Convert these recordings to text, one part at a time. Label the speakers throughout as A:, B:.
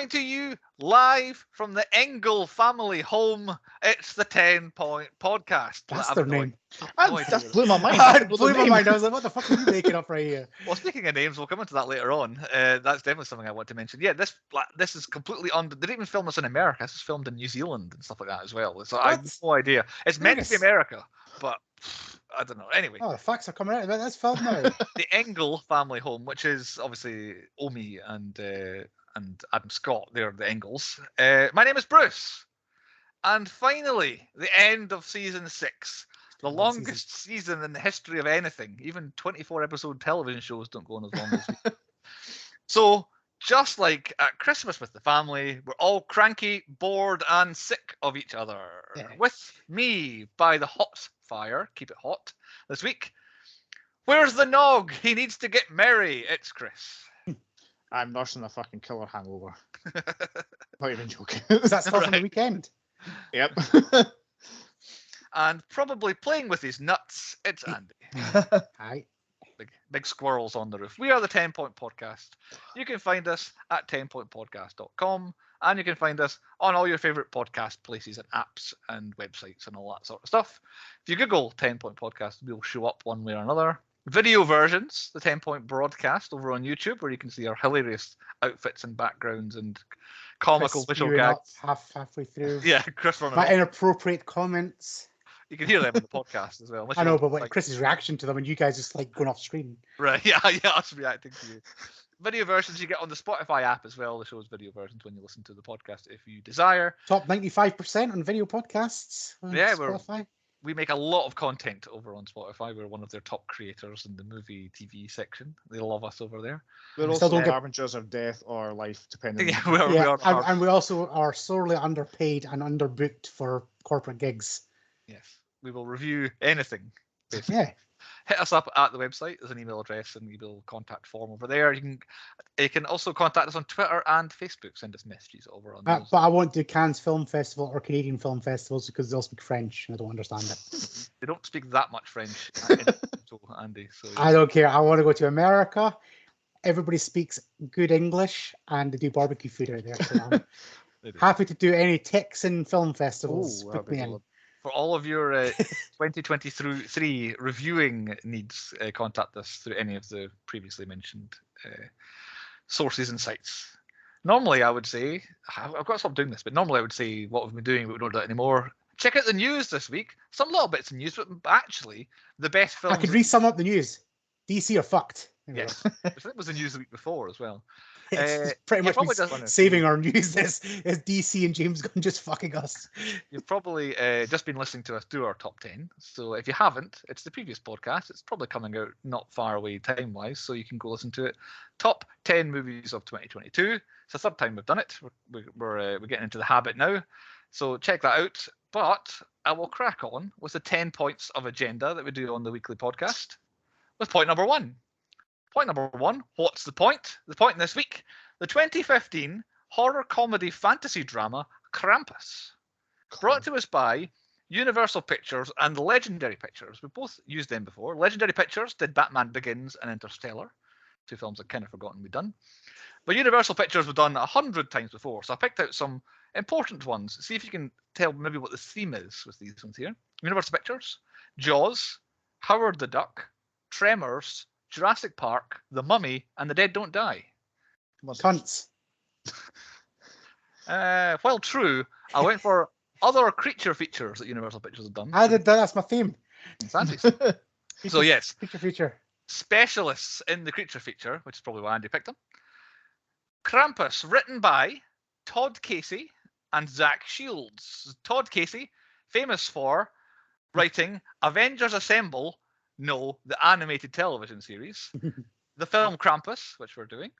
A: Coming to you live from the Engel family home, it's the 10-point podcast.
B: That's
A: I've
B: their
A: no
B: name.
A: idea.
C: That blew my mind.
B: It blew my mind. I was like, what the fuck are you making up right here?
A: Well, speaking of names, we'll come into that later on. That's definitely something I want to mention. Yeah, this is completely under. They didn't even film this in America. This is filmed in New Zealand and stuff like that as well. So I have no idea. It's meant to be America, but I don't know. Anyway.
B: Oh, the facts are coming out. That's filmed now.
A: The Engel family home, which is obviously Omi and Adam Scott. They're the Engels. My name is Bruce. And finally, the end of season 6. The longest season in the history of anything. Even 24-episode television shows don't go on as long as we. So, just like at Christmas with the family, we're all cranky, bored, and sick of each other. Yeah. With me by the hot fire, keep it hot, this week. Where's the nog? He needs to get merry. It's Chris.
C: I'm nursing a fucking killer hangover. Not even joking.
B: That's stuff on the weekend.
C: Yep.
A: And probably playing with his nuts, it's Andy.
B: Hi.
A: Big squirrels on the roof. We are the 10-Point Podcast. You can find us at 10pointpodcast.com, and you can find us on all your favourite podcast places and apps and websites and all that sort of stuff. If you Google 10-Point Podcast, we'll show up one way or another. Video versions, the 10-Point Broadcast over on YouTube, where you can see our hilarious outfits and backgrounds and comical
B: Chris
A: visual gags.
B: Halfway through.
A: Yeah, Chris running.
B: My inappropriate comments.
A: You can hear them in the podcast as well.
B: I know, but Chris's reaction to them and you guys just like going off screen.
A: Right, yeah, us reacting to you. Video versions you get on the Spotify app as well. The show's video versions when you listen to the podcast if you desire.
B: Top 95% on video podcasts.
A: Yeah,
B: Spotify.
A: We make a lot of content over on Spotify. We're one of their top creators in the movie TV section. They love us over there.
C: We're also the harbingers of death or life, depending.
A: Yeah, we are
B: and we also are sorely underpaid and underbooked for corporate gigs.
A: Yes, we will review anything. Basically.
B: Yeah.
A: Hit us up at the website. There's an email address and email contact form over there. You can also contact us on Twitter and Facebook. Send us messages over on those.
B: But I won't do Cannes Film Festival or Canadian Film Festivals because they'll speak French and I don't understand it.
A: They don't speak that much French, Andy. So
B: I don't care. I want to go to America. Everybody speaks good English and they do barbecue food out there. So I'm happy to do any Texan film festivals. Put me in.
A: For all of your 2023 reviewing needs, contact us through any of the previously mentioned sources and sites. Normally, I would say, I've got to stop doing this, but normally I would say what we've been doing, but we don't do it anymore. Check out the news this week. Some little bits of news, but actually, the best films...
B: I could re-sum up the news. DC are fucked.
A: Yes, I think it was the news the week before as well.
B: It's pretty much saving our news is DC and James Gunn just fucking us.
A: You've probably just been listening to us do our top 10. So if you haven't, it's the previous podcast. It's probably coming out not far away time-wise, so you can go listen to it. Top 10 movies of 2022. It's the third time we've done it. We're getting into the habit now. So check that out. But I will crack on with the 10 points of agenda that we do on the weekly podcast with point number 1. Point number 1, what's the point? The point this week, the 2015 horror comedy fantasy drama Krampus. Brought to us by Universal Pictures and Legendary Pictures. We've both used them before. Legendary Pictures did Batman Begins and Interstellar. 2 films I've kind of forgotten we've done. But Universal Pictures we've done 100 times before. So I picked out some important ones. See if you can tell maybe what the theme is with these ones here. Universal Pictures, Jaws, Howard the Duck, Tremors, Jurassic Park, The Mummy, and The Dead Don't Die.
B: Cunts.
A: While true, I went for other creature features that Universal Pictures have done.
B: I did that. That's my theme.
A: So yes,
B: creature feature.
A: Specialists in the creature feature, which is probably why Andy picked them. Krampus, written by Todd Casey and Zach Shields. Todd Casey, famous for writing Avengers Assemble. No, the animated television series, the film Krampus, which we're doing,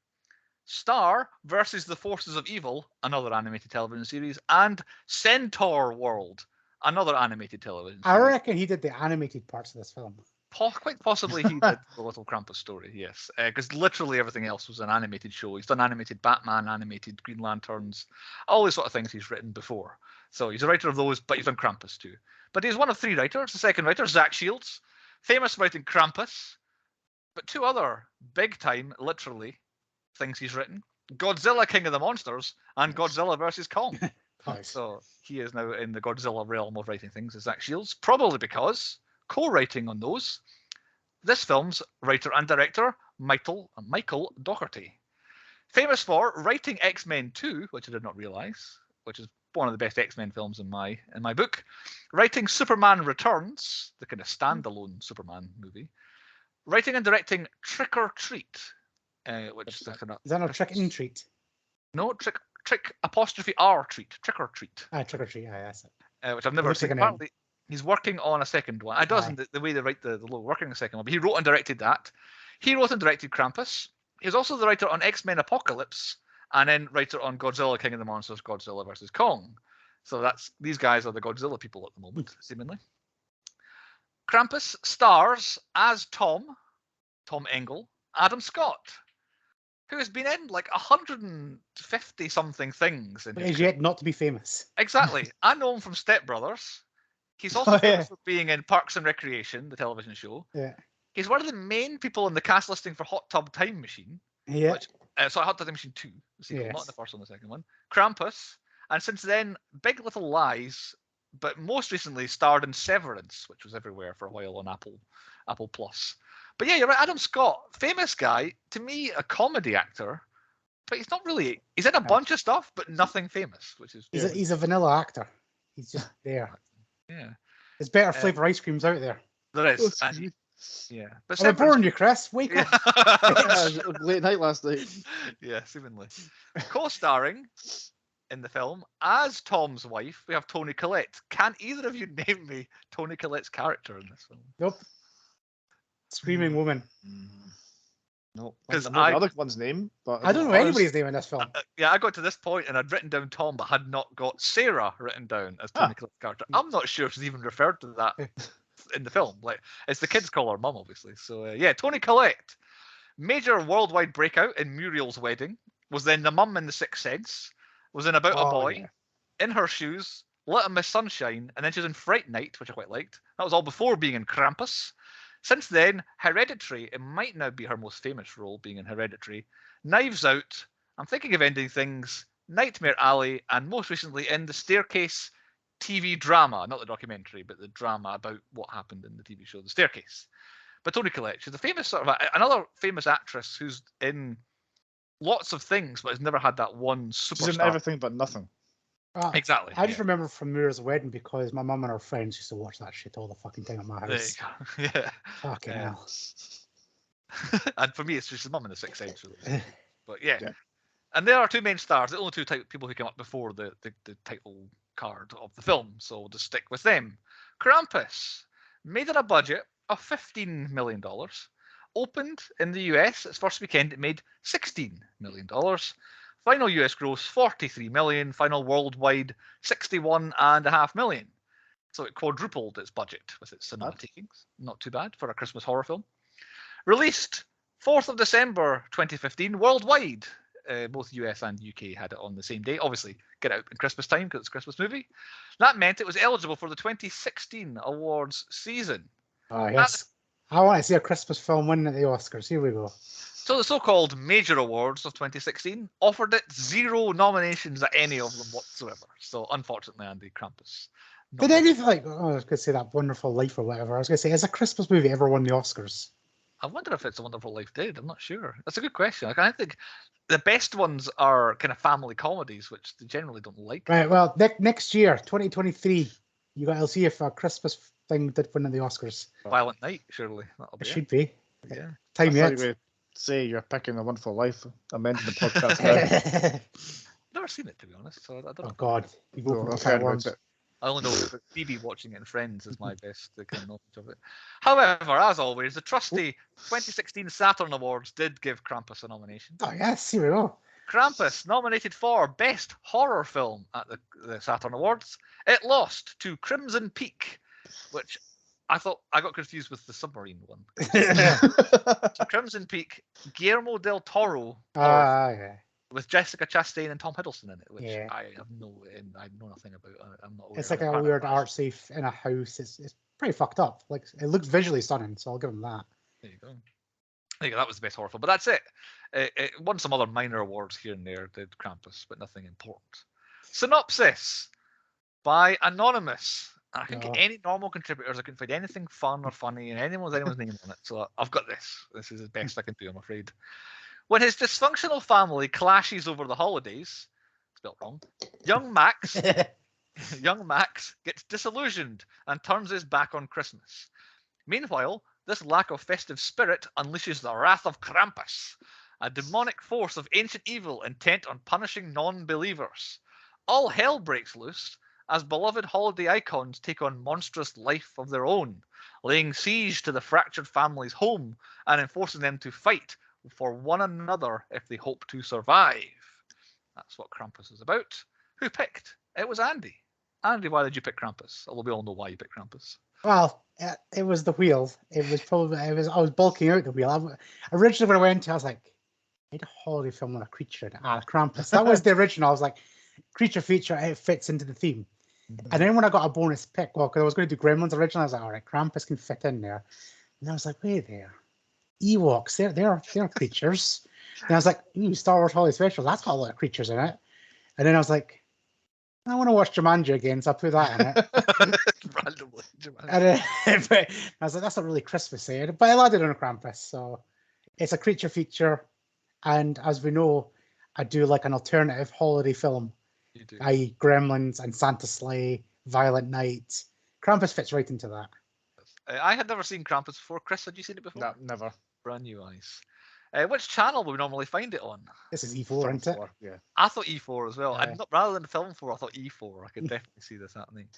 A: Star versus the Forces of Evil, another animated television series, and Centaur World, another animated television series.
B: I reckon he did the animated parts of this film.
A: Quite possibly he did the Little Krampus story, yes. Because literally everything else was an animated show. He's done animated Batman, animated Green Lanterns, all these sort of things he's written before. So he's a writer of those, but he's done Krampus too. But he's one of 3 writers. The second writer, Zach Shields, famous for writing Krampus, but 2 other big-time, literally, things he's written. Godzilla King of the Monsters and Godzilla vs. Kong.
B: Nice.
A: So he is now in the Godzilla realm of writing things as Zach Shields, probably because co-writing on those, this film's writer and director, Michael Dougherty. Famous for writing X-Men 2, which I did not realise, which is one of the best X-Men films in my book. Writing Superman Returns, the kind of standalone Superman movie. Writing and directing Trick or Treat, which is kind of...
B: Is that not Trick and Treat?
A: No, Trick apostrophe R Treat. Trick or Treat.
B: Trick or Treat, yeah, that's it.
A: Which I've never seen.
B: Like
A: Apparently, he's working on a second one. It doesn't, the way they write the logo, working on a second one, but he wrote and directed that. He wrote and directed Krampus. He's also the writer on X-Men Apocalypse, and then writer on Godzilla King of the Monsters, Godzilla vs. Kong. So these guys are the Godzilla people at the moment, seemingly. Krampus stars as Tom Engel, Adam Scott, who has been in like 150 something things.
B: But is yet not to be famous.
A: Exactly. I know him from Step Brothers. He's also famous for being in Parks and Recreation, the television show.
B: Yeah.
A: He's one of the main people in the cast listing for Hot Tub Time Machine.
B: Yeah.
A: Sorry, Hot Tub Time Machine 2, the sequel,
B: Yes.
A: not the first one, the second one. Krampus, and since then, Big Little Lies, but most recently starred in Severance, which was everywhere for a while on Apple Plus. But yeah, you're right, Adam Scott, famous guy, to me, a comedy actor, but he's not really. He's in a bunch of stuff, but nothing famous, which is.
B: He's a vanilla actor. He's just there.
A: Yeah.
B: There's better flavour ice creams out there.
A: There is. Yeah. But
B: I'm boring you, Chris. Wake up.
C: Late night last night.
A: Yeah, seemingly. Co-starring in the film as Tom's wife, we have Toni Collette. Can either of you name me Toni Collette's character in this film?
B: Nope. Screaming woman.
C: No,
A: because
C: I know the other one's name, but
B: I don't know anybody's name in this film.
A: Yeah, I got to this point and I'd written down Tom, but had not got Sarah written down as Toni Collette's character. I'm not sure she's even referred to that in the film. Like, it's the kids call her mum, obviously. So yeah, Toni Collette, major worldwide breakout in Muriel's Wedding, was then the mum in The Sixth Sense, was in About a Boy, In Her Shoes, Little Miss Sunshine, and then she was in Fright Night, which I quite liked. That was all before being in Krampus. Since then, Hereditary, it might now be her most famous role, being in Hereditary, Knives Out, I'm Thinking of Ending Things, Nightmare Alley, and most recently in The Staircase TV drama, not the documentary, but the drama about what happened in the TV show The Staircase. But Toni Collette, she's a famous sort of another famous actress who's in lots of things, but has never had that one superstar.
C: She's in everything but nothing.
A: Exactly.
B: I just remember from Muriel's Wedding because my mum and her friends used to watch that shit all the fucking time at my house.
A: There you go. Yeah.
B: Fucking hell.
A: And for me, it's just his mum in The Sixth Sense, really. But yeah. And there are two main stars, the only two people who came up before the title card of the film, so we'll just stick with them. Krampus, made on a budget of $15 million, opened in the US its first weekend, it made $16 million. Final US gross, $43 million. Final worldwide, $61.5 million. So it quadrupled its budget with its cinema takings. Not too bad for a Christmas horror film. Released 4th of December 2015 worldwide. Both US and UK had it on the same day. Obviously, get out in Christmas time because it's a Christmas movie. That meant it was eligible for the 2016 awards season.
B: Oh, yes. I want to see a Christmas film winning at the Oscars. Here we go.
A: So the so-called major awards of 2016 offered it 0 nominations at any of them whatsoever. So unfortunately, Andy, Krampus.
B: Did anything like, I was going to say That Wonderful Life or whatever. I was going to say, has a Christmas movie ever won the Oscars?
A: I wonder if It's a Wonderful Life did. I'm not sure. That's a good question. Like, I think the best ones are kind of family comedies, which they generally don't like.
B: Right, well, next year, 2023, I'll see if a Christmas thing did win at the Oscars.
A: Violent Night, surely. That'll be
B: it should be.
A: Yeah.
B: Time yet.
C: Say you're picking A Wonderful Life. Amending the podcast now.
A: Never seen it, to be honest. So I don't know.
B: Oh God, you've opened
C: I've heard about
B: worms.
C: it.
A: I only know that Phoebe watching it and Friends is my best kind of knowledge of it. However, as always, the trusty 2016 Saturn Awards did give Krampus a nomination.
B: Oh yes, here we go.
A: Krampus nominated for Best Horror Film at the Saturn Awards. It lost to Crimson Peak, which I thought I got confused with the submarine one. So Crimson Peak, Guillermo del Toro, with Jessica Chastain and Tom Hiddleston in it, which I know nothing about. I'm not aware.
B: It's like a weird art safe in a house. It's pretty fucked up. Like, it looks visually stunning, so I'll give them that.
A: There you go. think that was the best horror film. But that's it. It won some other minor awards here and there, did Krampus, but nothing important. Synopsis by Anonymous. I think any normal contributors, I couldn't find anything fun or funny and anyone's name on it. So I've got this. This is the best I can do, I'm afraid. When his dysfunctional family clashes over the holidays, spelled wrong, young Max gets disillusioned and turns his back on Christmas. Meanwhile, this lack of festive spirit unleashes the wrath of Krampus, a demonic force of ancient evil intent on punishing non-believers. All hell breaks loose as beloved holiday icons take on monstrous life of their own, laying siege to the fractured family's home and enforcing them to fight for one another if they hope to survive. That's what Krampus is about. Who picked? It was Andy. Andy, why did you pick Krampus? Although we all know why you picked Krampus.
B: Well, it was the wheel. I was bulking out the wheel. Originally, when I went to, I was like, I made a holiday film with a creature. Krampus. That was the original. I was like, creature feature, it fits into the theme. And then when I got a bonus pick, well, because I was going to do Gremlins originally, I was like, all right, Krampus can fit in there. And I was like, wait there, Ewoks, they're creatures. And I was like, ooh, Star Wars Holiday Special, that's got a lot of creatures in it. And then I was like, I want to watch Jumanji again, so I put that in it.
A: Randomly, Jumanji.
B: And but I was like, that's not really Christmassy, but I landed on a Krampus, so it's a creature feature. And as we know, I do like an alternative holiday film.
A: You do.
B: I.e. Gremlins and Santa Sleigh, Violent Night. Krampus fits right into that.
A: I had never seen Krampus before. Chris, had you seen it before?
C: No, never.
A: Brand new eyes. Which channel would we normally find it on?
B: This is E4, isn't it?
C: Yeah.
A: I thought E4 as well.
B: Yeah.
A: And rather than Film 4, I thought E4. I could definitely see this happening.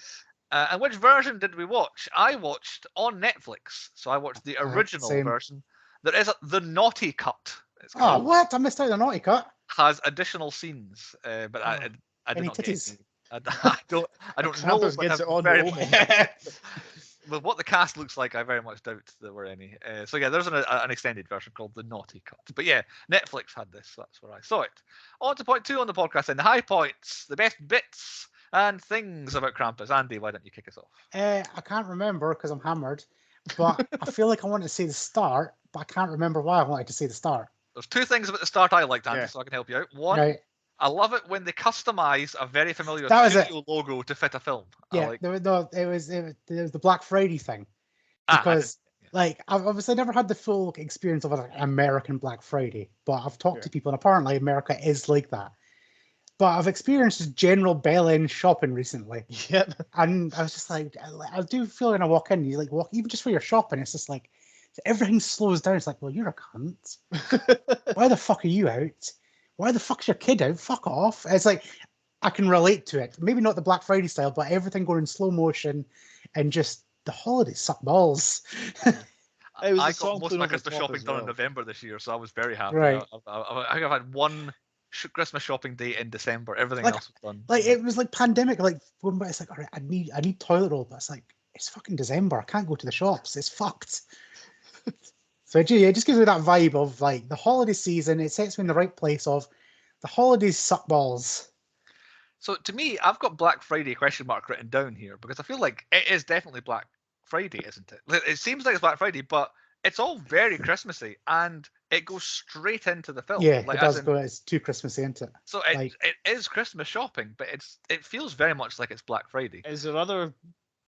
A: And which version did we watch? I watched on Netflix. So I watched the original version. There is the Naughty Cut.
B: Oh, what? I missed out the Naughty Cut.
A: Has additional scenes, but I did
B: Any
A: not get
B: titties?
A: any. I don't know.
C: Krampus
A: But
C: gets it on
A: very
C: home.
A: with what the cast looks like, I very much doubt there were any. So yeah, there's an extended version called the Naughty Cut. But yeah, Netflix had this, so that's where I saw it. On to point 2 on the podcast, and the high points, the best bits and things about Krampus. Andy, why don't you kick us off?
B: I can't remember because I'm hammered, but I feel like I wanted to see the start, but I can't remember why I wanted to see the start.
A: There's 2 things about the start I liked, Andy, so I can help you out. One,
B: Right.
A: I love it when they customize a very familiar
B: That was
A: studio logo to fit a film.
B: Yeah, it was the Black Friday thing.
A: I
B: Because
A: didn't.
B: like I've obviously never had the full experience of an American Black Friday, but I've talked to people and apparently America is like that. But I've experienced just general bell-end shopping recently.
C: Yep.
B: And I was just like, I do feel when I walk in, you like walk even just for your shopping, it's just like everything slows down. It's like, well, you're a cunt. Why the fuck are you out? Why the fuck's your kid out? Fuck off. It's like I can relate to it. Maybe not the Black Friday style, but everything going in slow motion and just the holidays suck balls.
A: I got most of my Christmas shopping done in November this year, so I was very happy.
B: Right.
A: I think I've had one Christmas shopping day in December. Everything else was done.
B: Like it was like pandemic. Like when it's like, all right, I need toilet roll, but it's like it's fucking December. I can't go to the shops. It's fucked. So it just gives me that vibe of like the holiday season. It sets me in the right place of the holidays suck balls.
A: So to me, I've got Black Friday question mark written down here because I feel like it is definitely Black Friday, isn't it? It seems like it's Black Friday, but it's all very Christmassy and it goes straight into the film.
B: Yeah,
A: like,
B: it does go. It's too Christmassy, isn't it?
A: So it is Christmas shopping, but it feels very much like it's Black Friday.
C: Is there other,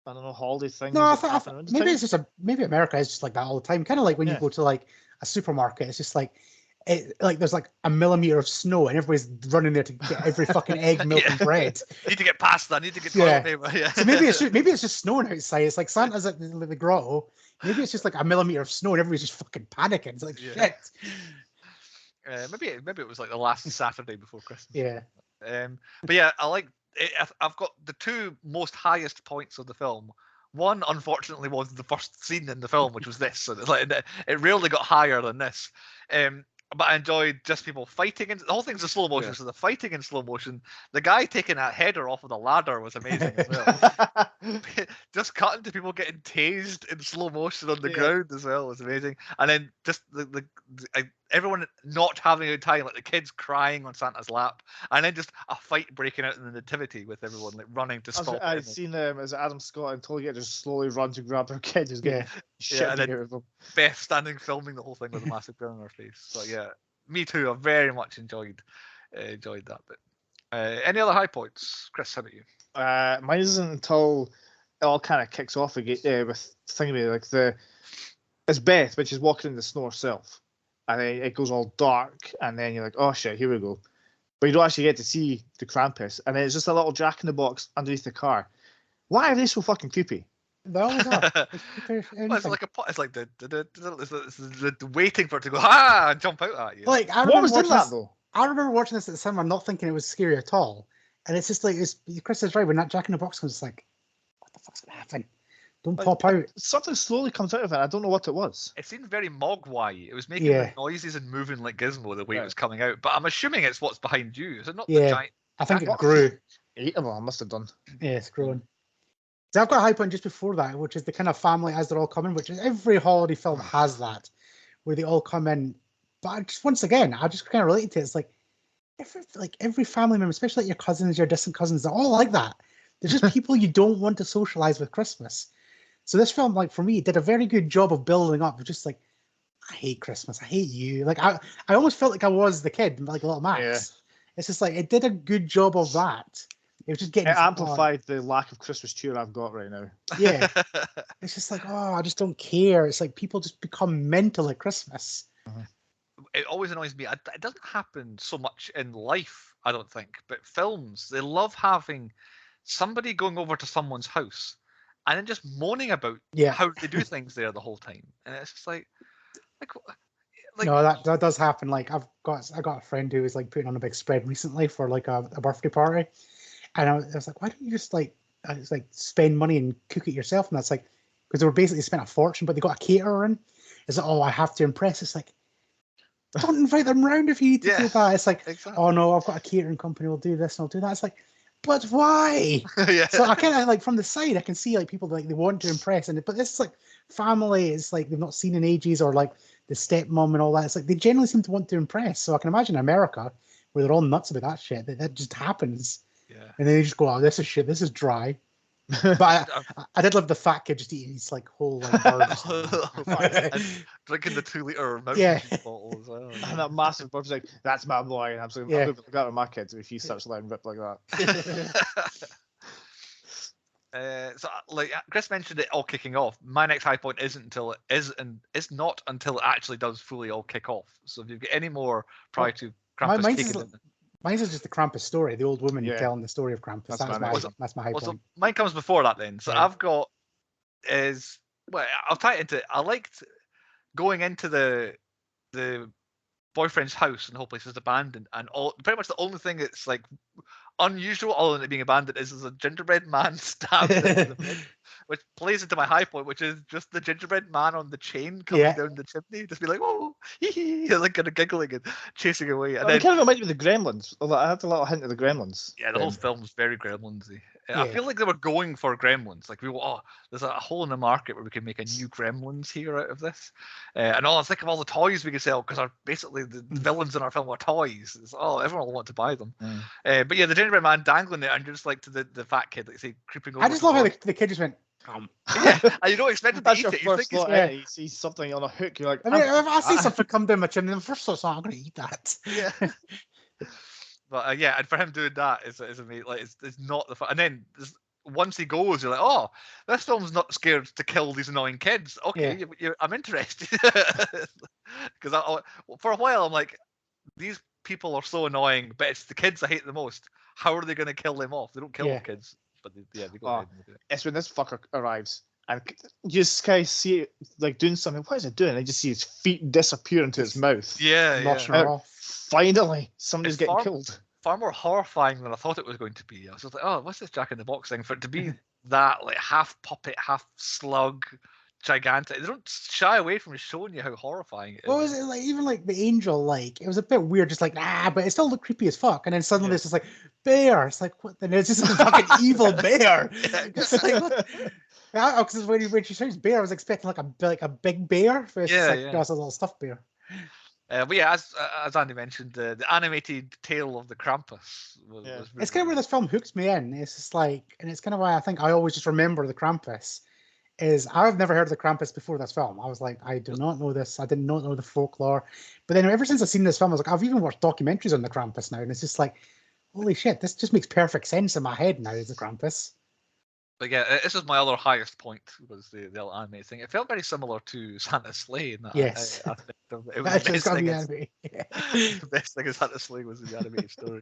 C: I don't know, holiday things?
B: No, I thought maybe it's just maybe America is just like that all the time. Kind of like when you go to like a supermarket, it's just like there's like a millimeter of snow and everybody's running there to get every fucking egg, milk, and bread.
A: Need to get past that. Need to get toilet paper. Yeah.
B: So maybe it's just snowing outside. It's like Santa's at the grotto. Maybe it's just like a millimeter of snow and everybody's just fucking panicking. It's like shit.
A: Maybe it was like the last Saturday before Christmas.
B: Yeah.
A: But yeah, I like it. I've got the 2 most highest points of the film. One, unfortunately, was the first scene in the film, which was this. So it rarely got higher than this. But I enjoyed just people fighting. And the whole thing's in slow motion, so the fighting in slow motion. The guy taking that header off of the ladder was amazing as well. Just cutting to people getting tased in slow motion on the ground as well was amazing. And then just everyone not having a good time, like the kids crying on Santa's lap, and then just a fight breaking out in the nativity with everyone like running to stop
C: I've
A: it.
C: seen as Adam Scott and Tully just slowly run to grab their kid who's getting shit
A: and then
C: out of them.
A: Beth standing filming the whole thing with a massive grin on her face. So yeah, me too. I very much enjoyed that bit. Any other high points, Chris? How about you?
C: Mine isn't until it all kind of kicks off again with thinking like it's Beth, which is walking in the snow herself, and then it goes all dark, and then you're like, oh shit, here we go. But you don't actually get to see the Krampus, and then it's just a little Jack in the Box underneath the car. Why are they so fucking creepy?
B: They always are.
A: Well, it's like it's like the waiting for it to go and jump out at you.
B: Like I
C: What was in
B: watching
C: that
B: this,
C: though?
B: I remember watching this at the cinema, not thinking it was scary at all, and it's just like Chris is right when that Jack in the Box comes, it's like, what the fuck's gonna happen? Don't pop out.
C: Something slowly comes out of it. I don't know what it was.
A: It seemed very Mogwai. It was making the noises and moving like Gizmo the way it was coming out. But I'm assuming it's what's behind you. Is it not the giant?
B: I think it grew.
C: 8 of them, I must have done.
B: Yeah, it's growing. So I've got a high point just before that, which is the kind of family as they're all coming, which is every holiday film has that, where they all come in. But I just once again, I just kind of related to it. It's like every family member, especially like your cousins, your distant cousins, they're all like that. They're just people you don't want to socialize with Christmas. So this film, like for me, did a very good job of building up. Just like, I hate Christmas. I hate you. Like I almost felt like I was the kid, like little Max.
C: Yeah.
B: It's just like it did a good job of that. It was just getting.
C: It amplified the lack of Christmas cheer I've got right now.
B: Yeah, it's just like, oh, I just don't care. It's like people just become mental at Christmas.
A: It always annoys me. It doesn't happen so much in life, I don't think, but films, they love having somebody going over to someone's house and then just moaning about how they do things there the whole time, and it's just like
B: no, that does happen. Like I got a friend who was like putting on a big spread recently for like a birthday party, and I was like, why don't you just like spend money and cook it yourself? And that's like because they were basically spent a fortune, but they got a caterer in. It's like, oh, I have to impress. It's like, don't invite them round if you need to do that. It's like, oh no, I've got a catering company. We'll do this and I'll do that. It's like, but why? So I kind of like from the side, I can see like people like they want to impress, but this is like family. It's like they've not seen in ages, or like the stepmom and all that. It's like they generally seem to want to impress. So I can imagine America where they're all nuts about that shit. That just happens. Yeah. And then they just go, oh, this is shit. This is dry. But I did love the fat kid just eating his like whole like burgers.
A: Drinking the 2-liter mountain bottle as well.
C: And that massive burp's like, that's my boy. And I'm going to look at my kids if he starts letting rip like that.
A: So like Chris mentioned it all kicking off. My next high point isn't until it not until it actually does fully all kick off. So if you've got any more prior to Krampus kicking in.
B: Mine is just the Krampus story, the old woman telling the story of Krampus. That's my high point.
A: Mine comes before that then. So I've got I'll tie it into. I liked going into the boyfriend's house and the whole place is abandoned, and pretty much the only thing that's like unusual other than it being abandoned is a gingerbread man stabbed into the bed, which plays into my high point, which is just the gingerbread man on the chain coming down the chimney, just be like, oh, hee hee, like kind of giggling and chasing away. And then
C: it kind of reminds me of the Gremlins. I had a little hint of the Gremlins.
A: Yeah, the whole film's very Gremlinsy. I feel like they were going for Gremlins. Like there's a hole in the market where we can make a new Gremlins here out of this. And I think of all the toys we could sell because basically the villains in our film are toys. Everyone will want to buy them. But yeah, the gingerbread man dangling it and just like to the fat kid, like say creeping over.
B: I just love how the kid just went.
A: Yeah, and you don't expect him to eat it.
C: You think you see something on a hook, you're like,
B: I mean, if I see something come down my chimney, the first thought, I'm going to eat that.
A: Yeah. But and for him doing that is amazing. Like it's not the fun. And then once he goes, you're like, oh, this film's not scared to kill these annoying kids. Okay, I'm interested because for a while I'm like, these people are so annoying, but it's the kids I hate the most. How are they going to kill them off? They don't kill the kids, but they go ahead and do it.
C: It's when this fucker arrives and you just kind of see it like doing something. What is it doing? I just see his feet disappear into his mouth. Finally, somebody's getting killed.
A: Far more horrifying than I thought it was going to be. I was just like, oh, what's this Jack in the Box thing? For it to be that like half puppet, half slug, gigantic. They don't shy away from showing you how horrifying it is.
B: What was it like? Even like the angel, like it was a bit weird, just like but it still looked creepy as fuck. And then suddenly it's just like bear. It's like what? Then it's just a fucking evil bear. It's like what? Because when she shouts bear, I was expecting like a big bear. But it's just like, no, it's a little stuffed bear.
A: But yeah, as Andy mentioned, the animated tale of the Krampus was really
B: It's kind of where this film hooked me in. It's just like, and it's kind of why I think I always just remember the Krampus. Is I've never heard of the Krampus before this film. I was like, I do not know this. I did not know the folklore. But then ever since I've seen this film, I was like, I've even watched documentaries on the Krampus now, and it's just like, holy shit, this just makes perfect sense in my head now as the Krampus.
A: But yeah, this is my other highest point, was the anime thing. It felt very similar to Santa's Sleigh in that
B: Yes.
A: aspect of it. It was
B: Actually,
A: the
B: it's
A: best
B: gotta
A: thing.
B: be anime. Yeah.
A: The best thing is Santa's Sleigh was the animated story.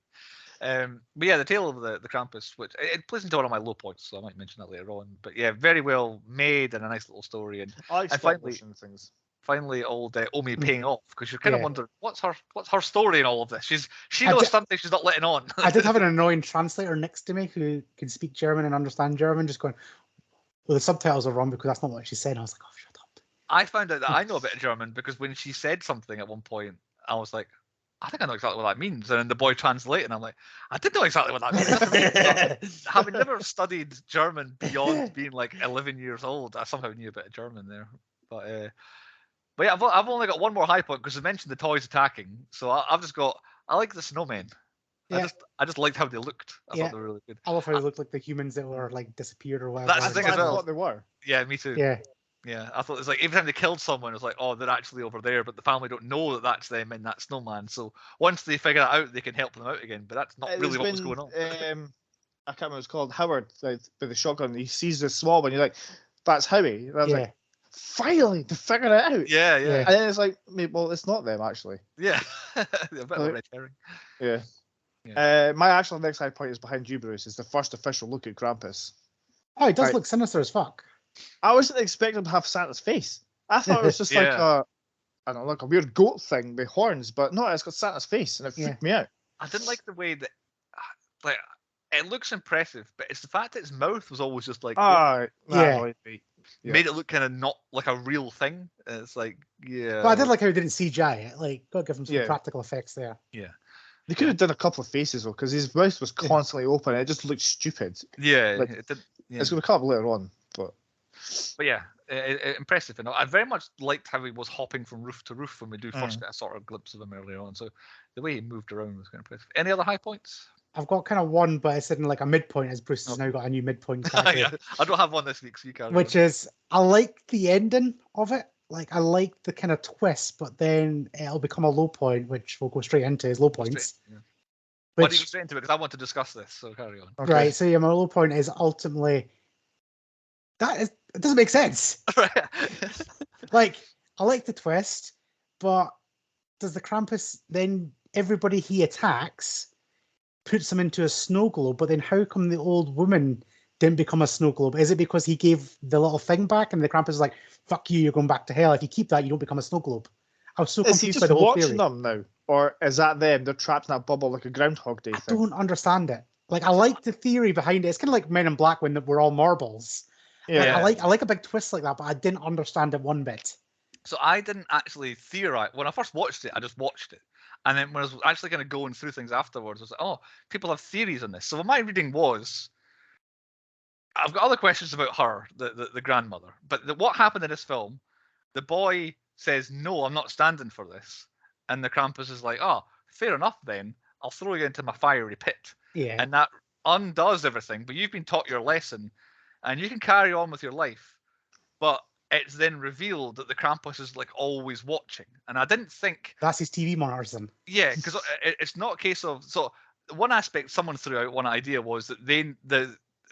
A: But yeah, the tale of the Krampus, which it plays into one of my low points, so I might mention that later on. But yeah, very well made and a nice little story. And
C: I like stop motion things.
A: finally old Omi paying off, because you're kind of wondering what's her story in all of this. She
B: I
A: knows
B: did-
A: something she's not letting on.
B: I did have an annoying translator next to me who can speak German and understand German, just going, well, the subtitles are wrong because that's not what she said. I was like, oh, shut up.
A: I found out that I know a bit of German because when she said something at one point, I was like, I think I know exactly what that means. And then the boy translated, and I'm like, I didn't know exactly what that means. Having never studied German beyond being like 11 years old, I somehow knew a bit of German there. But yeah, I've only got one more high point because I mentioned the toys attacking. So I've just got, I like the snowmen.
B: Yeah.
A: I just liked how they looked. I
B: Yeah.
A: thought they were really good.
B: I love how they looked like the humans that were like disappeared or whatever.
A: That's the thing
C: I
A: as well.
C: thought they were.
A: Yeah, me too.
B: Yeah.
A: Yeah, I thought it was like every time they killed someone, it was like, oh, they're actually over there, but the family don't know that that's them in that snowman. So once they figure that out, they can help them out again. But that's not really what was going on.
C: I can't remember what it's called. Howard, like, with the shotgun, he sees the small one. You're like, that's Howie. And I was like, finally, to figure it out.
A: Yeah.
C: And then it's like, well, it's not them actually.
A: Yeah, a bit of a red herring.
C: Yeah. My actual next high point is behind you, Bruce. Is the first official look at Krampus.
B: Oh, it does look sinister as fuck.
C: I wasn't expecting him to have Santa's face. I thought it was just like I don't know, like a weird goat thing with horns, but no, it's got Santa's face, and it freaked me out.
A: I didn't like the way that, like, it looks impressive, but it's the fact that his mouth was always just like,
C: made
A: it look kind of not like a real thing. It's like,
B: But I did like how he didn't CGI it. Like, got to give him some practical effects there.
A: Yeah.
C: They could have done a couple of faces though, because his mouth was constantly open, and it just looked stupid.
A: Yeah,
C: like,
A: it did. Yeah.
C: It's going to come up later on, but
A: yeah, impressive. And I very much liked how he was hopping from roof to roof when we do first get a sort of glimpse of him earlier on. So the way he moved around was kind of impressive. Any other high points?
B: I've got kind of one, but it's in like a midpoint, as Bruce has now got a new midpoint category.
A: I don't have one this week, so you can't.
B: Which is, I like the ending of it. Like, I like the kind of twist, but then it'll become a low point, which we'll go straight into as low points.
A: Why do you go straight into it? Because I want to discuss this, so carry on.
B: Okay. Right, so yeah, my low point is ultimately it doesn't make sense. Like, I like the twist, but does the Krampus then everybody he attacks puts him into a snow globe? But then how come the old woman didn't become a snow globe? Is it because he gave the little thing back and the Krampus is like, fuck you, you're going back to hell. If you keep that, you don't become a snow globe. I was so confused by the whole theory.
C: Is he just watching them now? Or is that them? They're trapped in that bubble like a Groundhog Day thing?
B: I don't understand it. Like, I like the theory behind it. It's kind of like Men in Black when we're all marbles. Yeah. Like, I like a big twist like that, but I didn't understand it one bit.
A: So I didn't actually theorize. When I first watched it, I just watched it. And then when I was actually kind of going through things afterwards, I was like, oh, people have theories on this. So my reading was, I've got other questions about her, the grandmother. But what happened in this film, the boy says, no, I'm not standing for this. And the Krampus is like, oh, fair enough then. I'll throw you into my fiery pit.
B: Yeah.
A: And that undoes everything. But you've been taught your lesson. And you can carry on with your life. But it's then revealed that the Krampus is like always watching. And I didn't think...
B: That's his TV monitors.
A: Yeah, because it's not a case of... So one aspect someone threw out, one idea was that the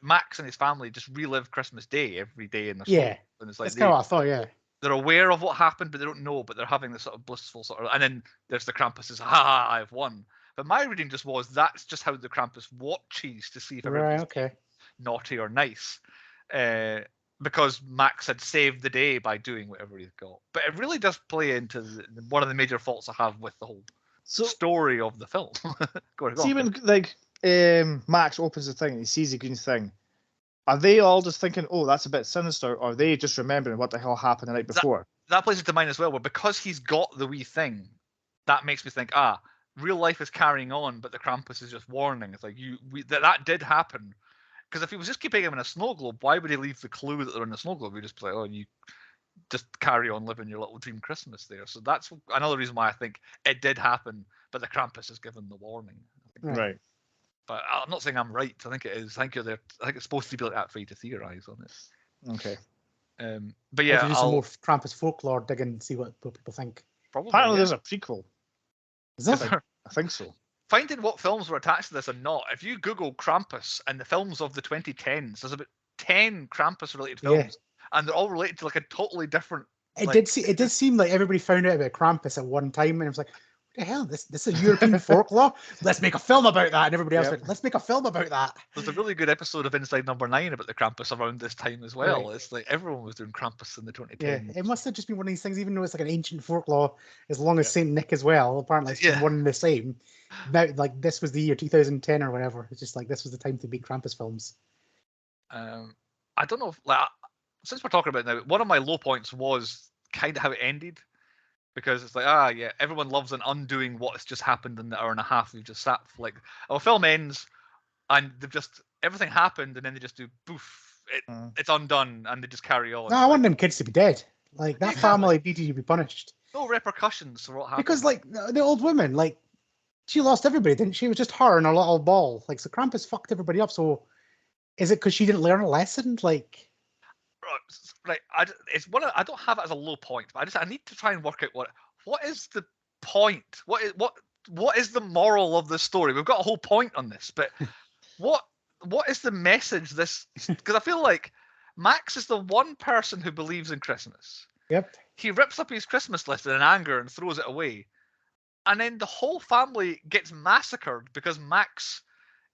A: Max and his family just relive Christmas Day every day in their soul.
B: Yeah,
A: and it's like
B: that's kind of what I thought, yeah.
A: They're aware of what happened, but they don't know, but they're having this sort of blissful sort of... And then there's the Krampus says, ha, I've won. But my reading just was, that's just how the Krampus watches to see if everybody's naughty or nice. Because Max had saved the day by doing whatever he's got. But it really does play into one of the major faults I have with the whole story of the film. Go on.
C: See, when like Max opens the thing and he sees the green thing, are they all just thinking, oh, that's a bit sinister, or are they just remembering what the hell happened the night before?
A: That plays into mine as well, but because he's got the wee thing, that makes me think, real life is carrying on, but the Krampus is just warning. It's like, that did happen. Because if he was just keeping him in a snow globe, why would he leave the clue that they're in a snow globe? He just be like, oh, just carry on living your little dream Christmas there. So that's another reason why I think it did happen, but the Krampus has given the warning.
C: Right.
A: But I'm not saying I'm right. I think it is. I think you're there. I think it's supposed to be like that for you to theorize on it.
C: Okay.
A: But yeah,
B: Or do some more Krampus folklore, dig in and see what people think.
A: probably.
C: Apparently,
A: Yeah.
C: there's a prequel.
B: Is that?
C: I think so.
A: Finding what films were attached to this and not. If you Google Krampus and the films of the 2010s, there's about 10 Krampus-related films, and they're all related to like a totally different.
B: It did seem like everybody found out about Krampus at one time, and it was like, what the hell? This is European folklore. Let's make a film about that. And everybody else went, let's make a film about that.
A: There's a really good episode of Inside Number 9 about the Krampus around this time as well.
B: Right.
A: It's like everyone was doing Krampus in the 2010s.
B: Yeah, it must have just been one of these things, even though it's like an ancient folklore, as long as Saint Nick as well. Apparently, it's just one and the same. Now, like this was the year 2010 or whatever. It's just like this was the time to make Krampus films.
A: I don't know if, like, since we're talking about it now, one of my low points was kind of how it ended, because it's like, everyone loves an undoing what has just happened in the hour and a half we've just sat for. Like, a film ends and they've just everything happened, and then they just do poof, it's undone, and they just carry on.
B: No, I want them kids to be dead. Like that family needed to be punished.
A: No repercussions for what happened.
B: Because like the old woman, like she lost everybody, didn't she? It was just her and her little ball. Like so, Krampus fucked everybody up. So, is it because she didn't learn a lesson? Like,
A: right, I don't have it as a low point, but I need to try and work out what is the point. What is the moral of this story? We've got a whole point on this, but what is the message? Because I feel like Max is the one person who believes in Christmas.
B: Yep.
A: He rips up his Christmas list in anger and throws it away. And then the whole family gets massacred because Max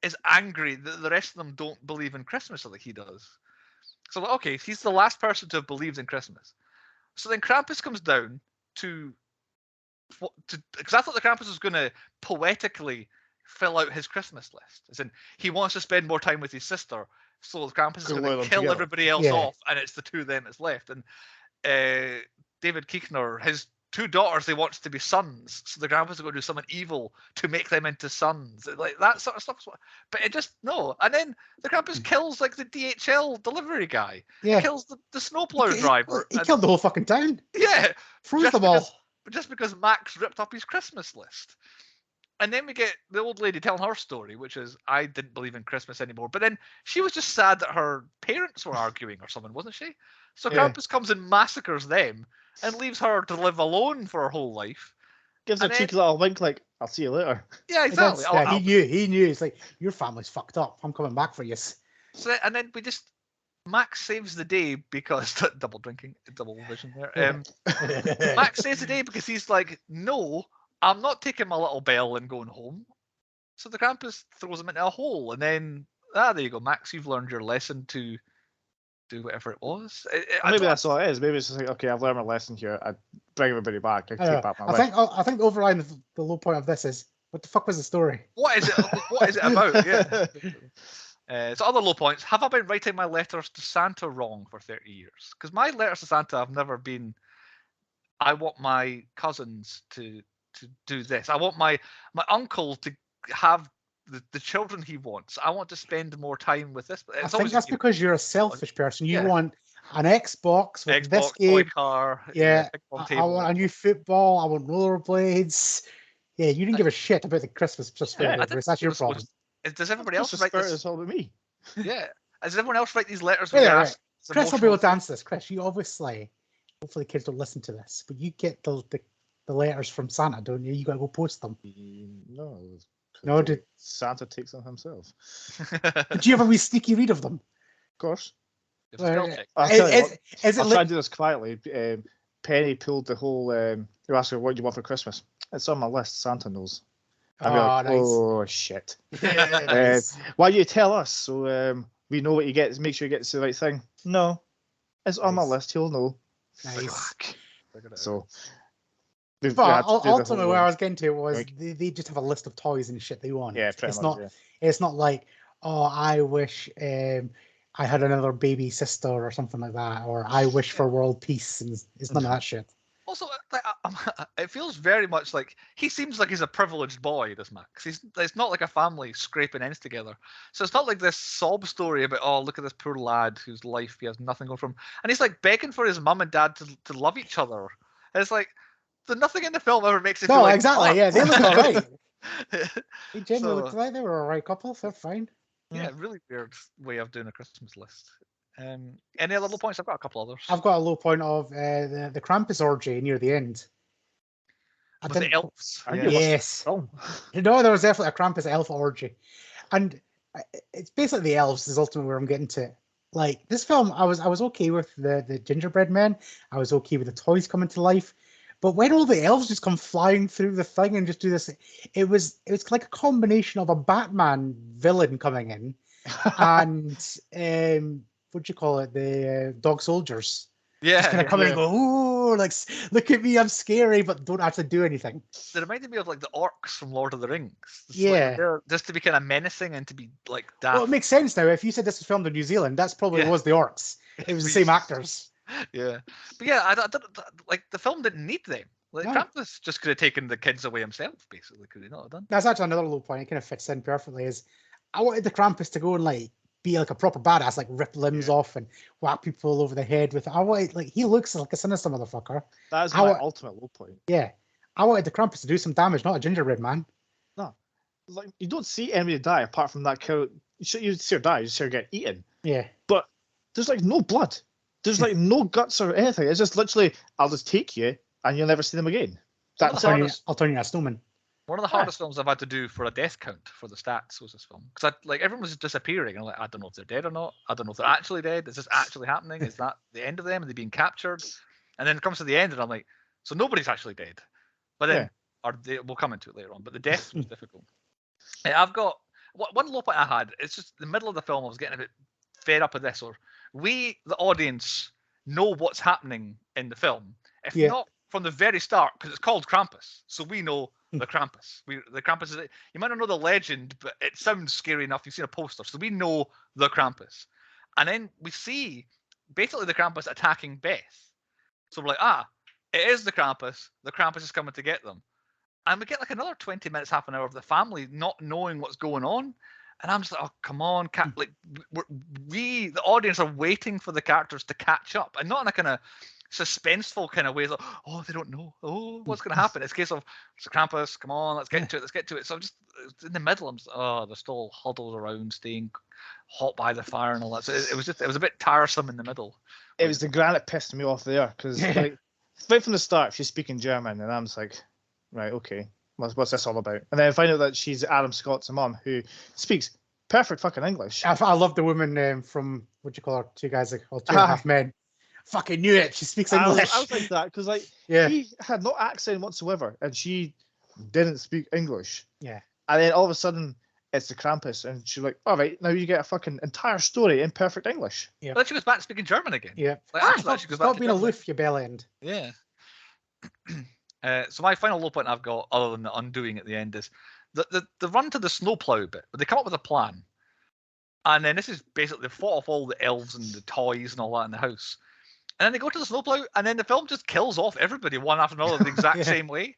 A: is angry that the rest of them don't believe in Christmas like he does. So, okay, he's the last person to have believed in Christmas. So then Krampus comes down because I thought the Krampus was going to poetically fill out his Christmas list. As in, he wants to spend more time with his sister, so the Krampus is going to kill everybody else off, and it's the two of them that's left. And David Koechner, his two daughters, he wants to be sons, so the Krampus is going to do something evil to make them into sons, like that sort of stuff. But it just no. And then the Krampus kills like the DHL delivery guy.
B: Yeah.
A: Kills the snowplow driver.
B: He killed the whole fucking town.
A: Yeah.
B: Froze them all.
A: Just because Max ripped up his Christmas list. And then we get the old lady telling her story, which is, I didn't believe in Christmas anymore. But then she was just sad that her parents were arguing or something, wasn't she? So Krampus comes and massacres them and leaves her to live alone for her whole life.
C: Gives a cheeky little wink like, I'll see you later.
A: Yeah, exactly.
B: He knew. It's like, your family's fucked up. I'm coming back for you.
A: So, and then Max saves the day because double vision there. Max saves the day because he's like, no, I'm not taking my little bell and going home. So the Krampus throws him into a hole, and then there you go, Max. You've learned your lesson to do whatever it was.
C: Maybe that's all it is. Maybe it's just like, okay, I've learned my lesson here. I bring everybody back. I take back my life.
B: I think the overline of the low point of this is, what the fuck was the story?
A: What is it? What is it about? Yeah. So other low points. Have I been writing my letters to Santa wrong for 30 years? Because my letters to Santa have never been, I want my cousins to do this. I want my uncle to have the children he wants. I want to spend more time with this.
B: I think that's because you're a selfish person. You want an Xbox with this game.
A: Toy car.
B: Yeah. I want a new football. I want rollerblades. Yeah, you didn't give a shit about the Christmas spirit. That's your problem.
A: Does everybody else write this?
C: It's all about me.
A: Yeah. Does everyone else write these letters?
B: Right. Chris will be able to answer this. Chris, you obviously, hopefully kids don't listen to this, but you get the letters from Santa, don't you? You got to go post them.
C: No, did Santa take them himself?
B: Did you have a wee sneaky read of them?
C: Of course.
B: I'll try
C: to do this quietly. Penny pulled the whole. You asked her what you want for Christmas. It's on my list. Santa knows. I'd be like, nice. Oh shit! Nice. Why do you tell us so we know what you get? Make sure you get the right thing. No, it's on my list. He'll know.
B: Nice.
C: So.
B: But ultimately, where I was getting to was they just have a list of toys and shit they want.
C: Yeah,
B: it's not like, oh, I wish I had another baby sister or something like that, or I wish for world peace, and it's none of that shit.
A: Also, like, it feels very much like he seems like he's a privileged boy, this Max. It's not like a family scraping ends together. So it's not like this sob story about, oh, look at this poor lad whose life he has nothing going from. And he's like begging for his mum and dad to love each other. And it's like, nothing in the film ever makes it feel
B: No,
A: like
B: exactly. Yeah, they look all right. They generally looked
A: So,
B: like they were all right couple. They're fine.
A: yeah, really weird way of doing a Christmas list. Any other low points? I've got a couple others.
B: I've got a low point of the Krampus orgy near the end.
A: With the elves.
C: I think it
B: Yes.
C: was
B: No, there was definitely a Krampus elf orgy. And it's basically the elves is ultimately where I'm getting to. Like this film, I was okay with the gingerbread men. I was okay with the toys coming to life. But when all the elves just come flying through the thing and just do this, it was like a combination of a Batman villain coming in and what do you call it? The dog soldiers.
A: Yeah,
B: Just kind of come in and go, ooh, like look at me, I'm scary, but don't actually do anything.
A: They reminded me of like the orcs from Lord of the Rings. It's
B: Yeah.
A: like they're just to be kind of menacing and to be like daft.
B: Well, it makes sense now. If you said this was filmed in New Zealand, that's probably was the orcs. It was the same actors.
A: Yeah, but yeah, I don't like the film didn't need them. Like
B: No.
A: Krampus just could have taken the kids away himself, basically. Could he not have done?
B: That's actually another low point. It kind of fits in perfectly. Is I wanted the Krampus to go and like be like a proper badass, like rip limbs off and whack people over the head with. I wanted like he looks like a sinister motherfucker.
C: That is my ultimate low point.
B: Yeah, I wanted the Krampus to do some damage, not a gingerbread man.
C: No, like you don't see anybody die apart from that cow. You see her die. You see her get eaten.
B: Yeah,
C: but there's like no blood. There's like no guts or anything. It's just literally, I'll just take you and you'll never see them again.
B: I'll turn you into a snowman.
A: One of the hardest films I've had to do for a death count for the stats was this film, because everyone was disappearing. I'm like, I don't know if they're dead or not. I don't know if they're actually dead. Is this actually happening? Is that the end of them? Are they being captured? And then it comes to the end, and I'm like, so nobody's actually dead. But then, we'll come into it later on. But the death was difficult. I've got one low point I had. It's just the middle of the film. I was getting a bit fed up with this. Or we, the audience, know what's happening in the film. If not from the very start, because it's called Krampus, so we know the Krampus. The Krampus is. You might not know the legend, but it sounds scary enough. You've seen a poster, so we know the Krampus. And then we see basically the Krampus attacking Beth. So we're like, it is the Krampus. The Krampus is coming to get them. And we get like another 20 minutes, half an hour of the family not knowing what's going on. And I'm just like, oh, come on. Like, we, the audience, are waiting for the characters to catch up. And not in a kind of suspenseful kind of way. Like, oh, they don't know. Oh, what's going to happen? It's a case of, it's the Krampus. Come on, let's get to it. So I'm just in the middle. I'm just, they're still huddled around, staying hot by the fire and all that. So it was a bit tiresome in the middle.
C: It was the granite pissed me off there because like, right from the start, she's speaking German, and I'm just like, right, okay, what's this all about? And then I find out that she's Adam Scott's mum who speaks perfect fucking English.
B: I love the woman from what do you call her? Two guys, like, 2.5 men. Fucking knew it. She speaks English.
C: I was like that because like he had no accent whatsoever, and she didn't speak English.
B: Yeah.
C: And then all of a sudden, it's the Krampus, and she's like, all right, now you get a fucking entire story in perfect English.
B: Yeah.
A: But then she goes back to speaking German again.
B: Yeah.
A: She goes
B: stop being aloof, you bell end.
A: Yeah. So my final low point I've got, other than the undoing at the end, is the run to the snowplow bit. But they come up with a plan, and then this is basically the fought off all the elves and the toys and all that in the house, and then they go to the snowplow, and then the film just kills off everybody one after another the exact same way.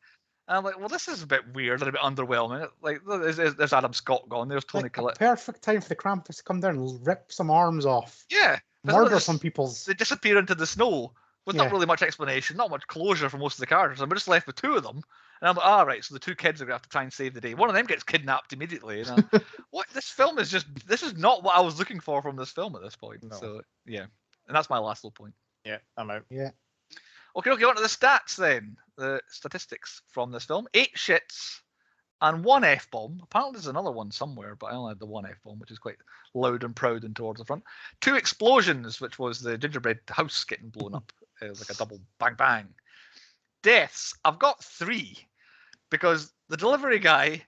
A: And I'm like, well, this is a bit weird and a bit underwhelming. Like, there's Adam Scott gone. There's Tony Collette.
B: Perfect time for the Krampus to come down and rip some arms off.
A: Yeah.
B: Murder some people's.
A: They disappear into the snow with not really much explanation, not much closure for most of the characters. And we're just left with two of them. And I'm like, all right, so the two kids are going to have to try and save the day. One of them gets kidnapped immediately. And what? This film is just, this is not what I was looking for from this film at this point. No. So, yeah. And that's my last little point.
C: Yeah, I'm out.
B: Yeah.
A: Okay, on to the stats then. The statistics from this film. 8 shits and 1 F-bomb. Apparently there's another one somewhere, but I only had the 1 F-bomb, which is quite loud and proud and towards the front. 2 explosions, which was the gingerbread house getting blown up. It was like a double bang bang. Deaths, I've got 3. Because the delivery guy,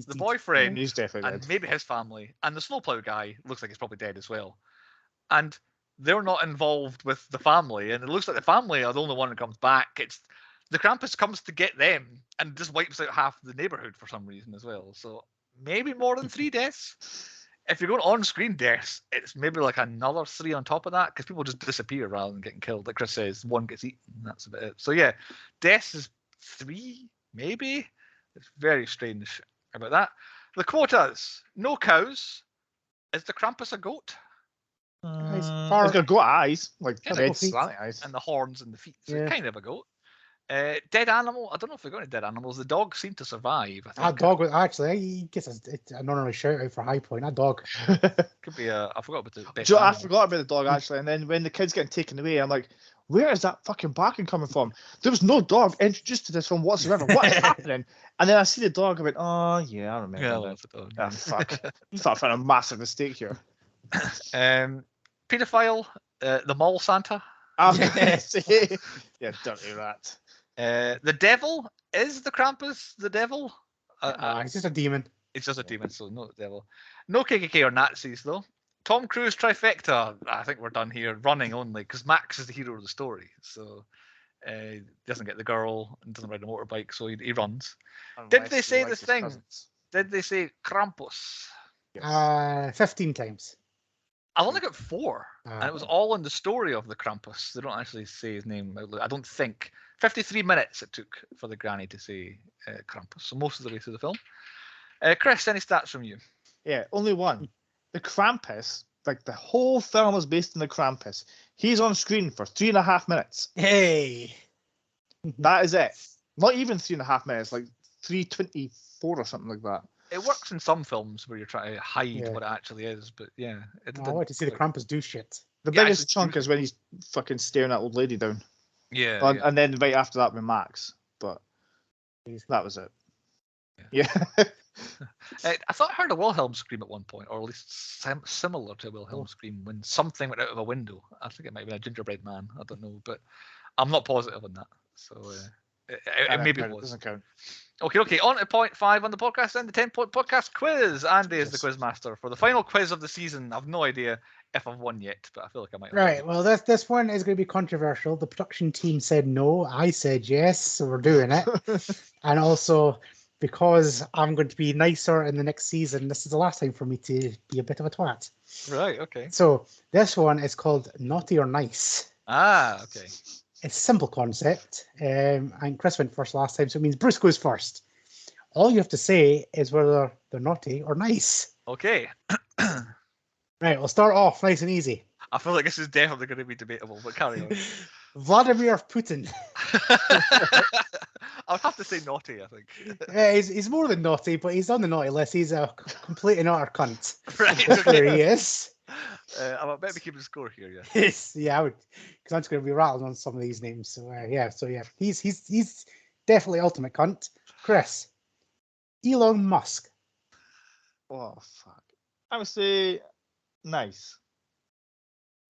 A: the boyfriend,
C: he's definitely
A: and
C: dead.
A: maybe his family, and the snowplow guy looks like he's probably dead as well. And they're not involved with the family, and it looks like the family are the only one that comes back. It's the Krampus comes to get them and just wipes out half the neighborhood for some reason as well. So maybe more than 3 deaths. if you're going on-screen deaths, it's maybe like another 3 on top of that because people just disappear rather than getting killed. Like Chris says, one gets eaten. That's about it. So yeah, deaths is 3 maybe. It's very strange about that. The quotas: no cows. Is the Krampus a goat?
C: He's got goat eyes, like
A: Kind
C: red
A: of,
C: slanty eyes.
A: and the horns and the feet. So
B: Yeah.
A: kind of a goat. Dead animal. I don't know if we've got any dead animals. The dog seemed to survive. I think.
B: That dog was actually he gets an honorary shout out for High Point. That dog.
A: Could be a. I forgot about the. Best
C: I
A: animal.
C: forgot about the dog actually, and then when the kid's getting taken away, I'm like, where is that fucking barking coming from? There was no dog introduced to this film whatsoever. What is happening? And then I see the dog. I went, oh yeah, I remember.
A: Yeah,
C: that.
A: that's the dog.
C: Ah, fuck! Start finding a massive mistake here.
A: Pedophile. The mall Santa.
C: Yeah, dirty rat.
A: The devil. Is the Krampus the devil?
B: He's just a demon.
A: It's just a demon, so no devil. No KKK or Nazis though. Tom Cruise trifecta. I think we're done here. Running only because Max is the hero of the story, so he doesn't get the girl and doesn't ride a motorbike, so he runs. Did they say this thing? Did they say Krampus?
C: Yes.
B: 15 times.
A: I've only got 4, and it was all in the story of the Krampus. They don't actually say his name. I don't think. 53 minutes it took for the granny to say Krampus, so most of the way through the film. Chris, any stats from you?
C: Yeah, only one. The Krampus, like the whole film is based on the Krampus. He's on screen for 3.5 minutes.
B: Hey.
C: That is it. Not even 3.5 minutes, like 3:24 or something like that.
A: It works in some films where you're trying to hide what it actually is, but yeah.
B: I like to see the Krampus do shit.
C: The biggest chunk is when he's fucking staring that old lady down.
A: Yeah.
C: And then right after that with Max. But that was it. Yeah.
A: I thought I heard a Wilhelm scream at one point, or at least similar to a Wilhelm scream when something went out of a window. I think it might have been a gingerbread man. I don't know, but I'm not positive on that. So it maybe was.
C: Doesn't count.
A: Okay. On to point 5 on the podcast, then the 10-point podcast quiz. Andy is the quiz master for the final quiz of the season. I've no idea if I've won yet, but I feel like I might.
B: Right. Well, this one is going to be controversial. The production team said no. I said yes, so we're doing it. And also, because I'm going to be nicer in the next season, this is the last time for me to be a bit of a twat.
A: Right. Okay.
B: So this one is called Naughty or Nice.
A: Okay.
B: It's a simple concept, and Chris went first last time, so it means Bruce goes first. All you have to say is whether they're naughty or nice.
A: Okay.
B: Right, we'll start off nice and easy.
A: I feel like this is definitely going to be debatable, but carry on.
B: Vladimir Putin.
A: I'll have to say naughty, I think.
B: Yeah, he's more than naughty, but he's on the naughty list. He's a complete and utter cunt.
A: Right.
B: That's where he is.
A: I'm better keeping score here, yeah.
B: Yeah, I would, because I'm just going to be rattling on some of these names. So he's definitely ultimate cunt. Chris, Elon Musk.
C: Oh fuck! I would say nice.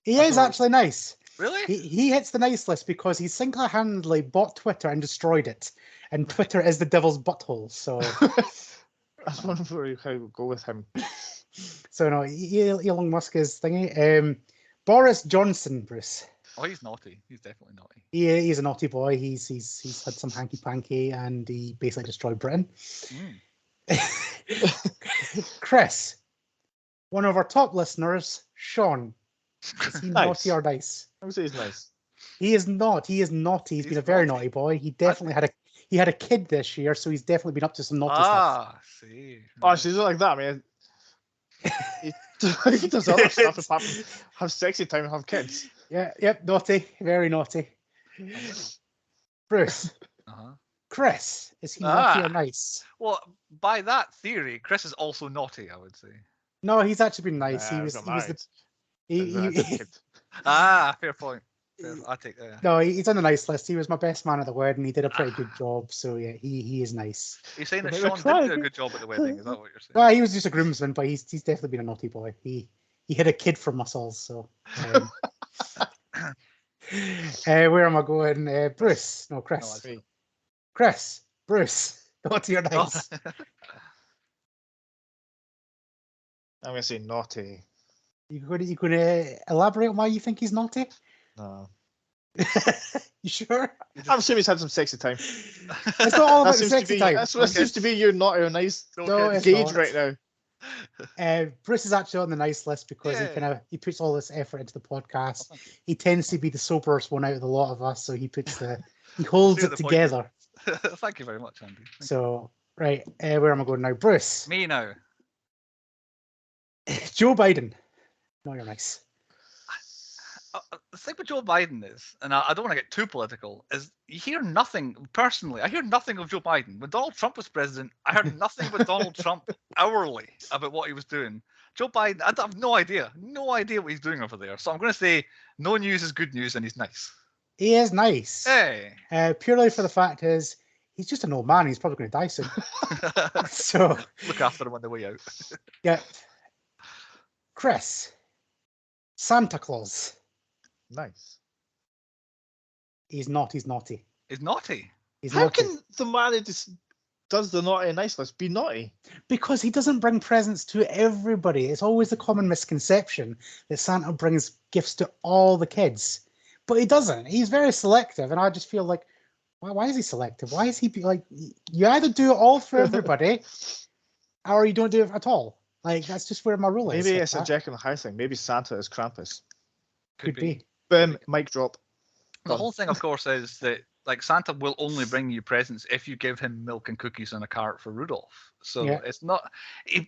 B: He is actually nice.
A: Really?
B: He hits the nice list because he single-handedly bought Twitter and destroyed it, and Twitter is the devil's butthole. So
C: that's one for how we go with him.
B: So no, Elon Musk is thingy. Boris Johnson, Bruce.
A: Oh, he's naughty. He's definitely naughty.
B: He's a naughty boy. He's had some hanky panky, and he basically destroyed Britain. Chris, one of our top listeners, Sean. Is he naughty or nice?
C: I would say he's nice.
B: He is not. He is naughty. He's been a very naughty boy. He definitely had a kid this year, so he's definitely been up to some naughty stuff.
A: See.
C: Oh, she's not like that, man. He does other stuff apart from have sexy time and have kids.
B: Yeah, yep, naughty, very naughty. Bruce, Chris, is he naughty or nice?
A: Well, by that theory, Chris is also naughty, I would say.
B: No, he's actually been nice. Fair
A: point. I take that.
B: No, he's on the nice list. He was my best man at the wedding. He did a pretty good job. So yeah, he is nice.
A: You're saying that Sean did do a good job at the wedding? Is that what you're saying?
B: Well, he was just a groomsman, but he's definitely been a naughty boy. He hit a kid for muscles. So where am I going? Bruce? No, Chris.
C: No,
B: Chris, Bruce, naughty or nice?
C: I'm gonna say naughty.
B: You going to elaborate on why you think he's naughty?
C: No.
B: You sure?
C: I'm sure he's had some sexy time.
B: It's not all about the sexy time.
C: That's what seems to be your naughty or nice
B: No,
C: gauge right now.
B: Bruce is actually on the nice list because he puts all this effort into the podcast. He tends to be the soberest one out of the lot of us, so he holds it together.
A: Thank you very much, Andy.
B: So right, where am I going now? Bruce.
A: Me now.
B: Joe Biden. No, you're nice.
A: The thing with Joe Biden is, and I don't want to get too political, is you hear nothing, personally, I hear nothing of Joe Biden. When Donald Trump was president, I heard nothing with Donald Trump hourly about what he was doing. Joe Biden, I have no idea what he's doing over there. So I'm going to say no news is good news and he's nice.
B: He is nice.
A: Hey.
B: Purely for the fact is, he's just an old man. He's probably going to die soon. So
A: look after him on the way out.
B: Yeah. Chris. Santa Claus.
C: Nice.
B: He's naughty. He's naughty.
A: He's naughty.
C: How can the man who just does the naughty and nice list be naughty?
B: Because he doesn't bring presents to everybody. It's always a common misconception that Santa brings gifts to all the kids. But he doesn't. He's very selective. And I just feel like, why is he selective? Why is he like, you either do it all for everybody or you don't do it at all. Like, that's just where my rule is.
C: Maybe it's a Jekyll and Hyde thing. Maybe Santa is Krampus.
B: Could be.
C: Boom, mic drop.
A: The whole thing, of course, is that like Santa will only bring you presents if you give him milk and cookies on a cart for Rudolph. So it's not. He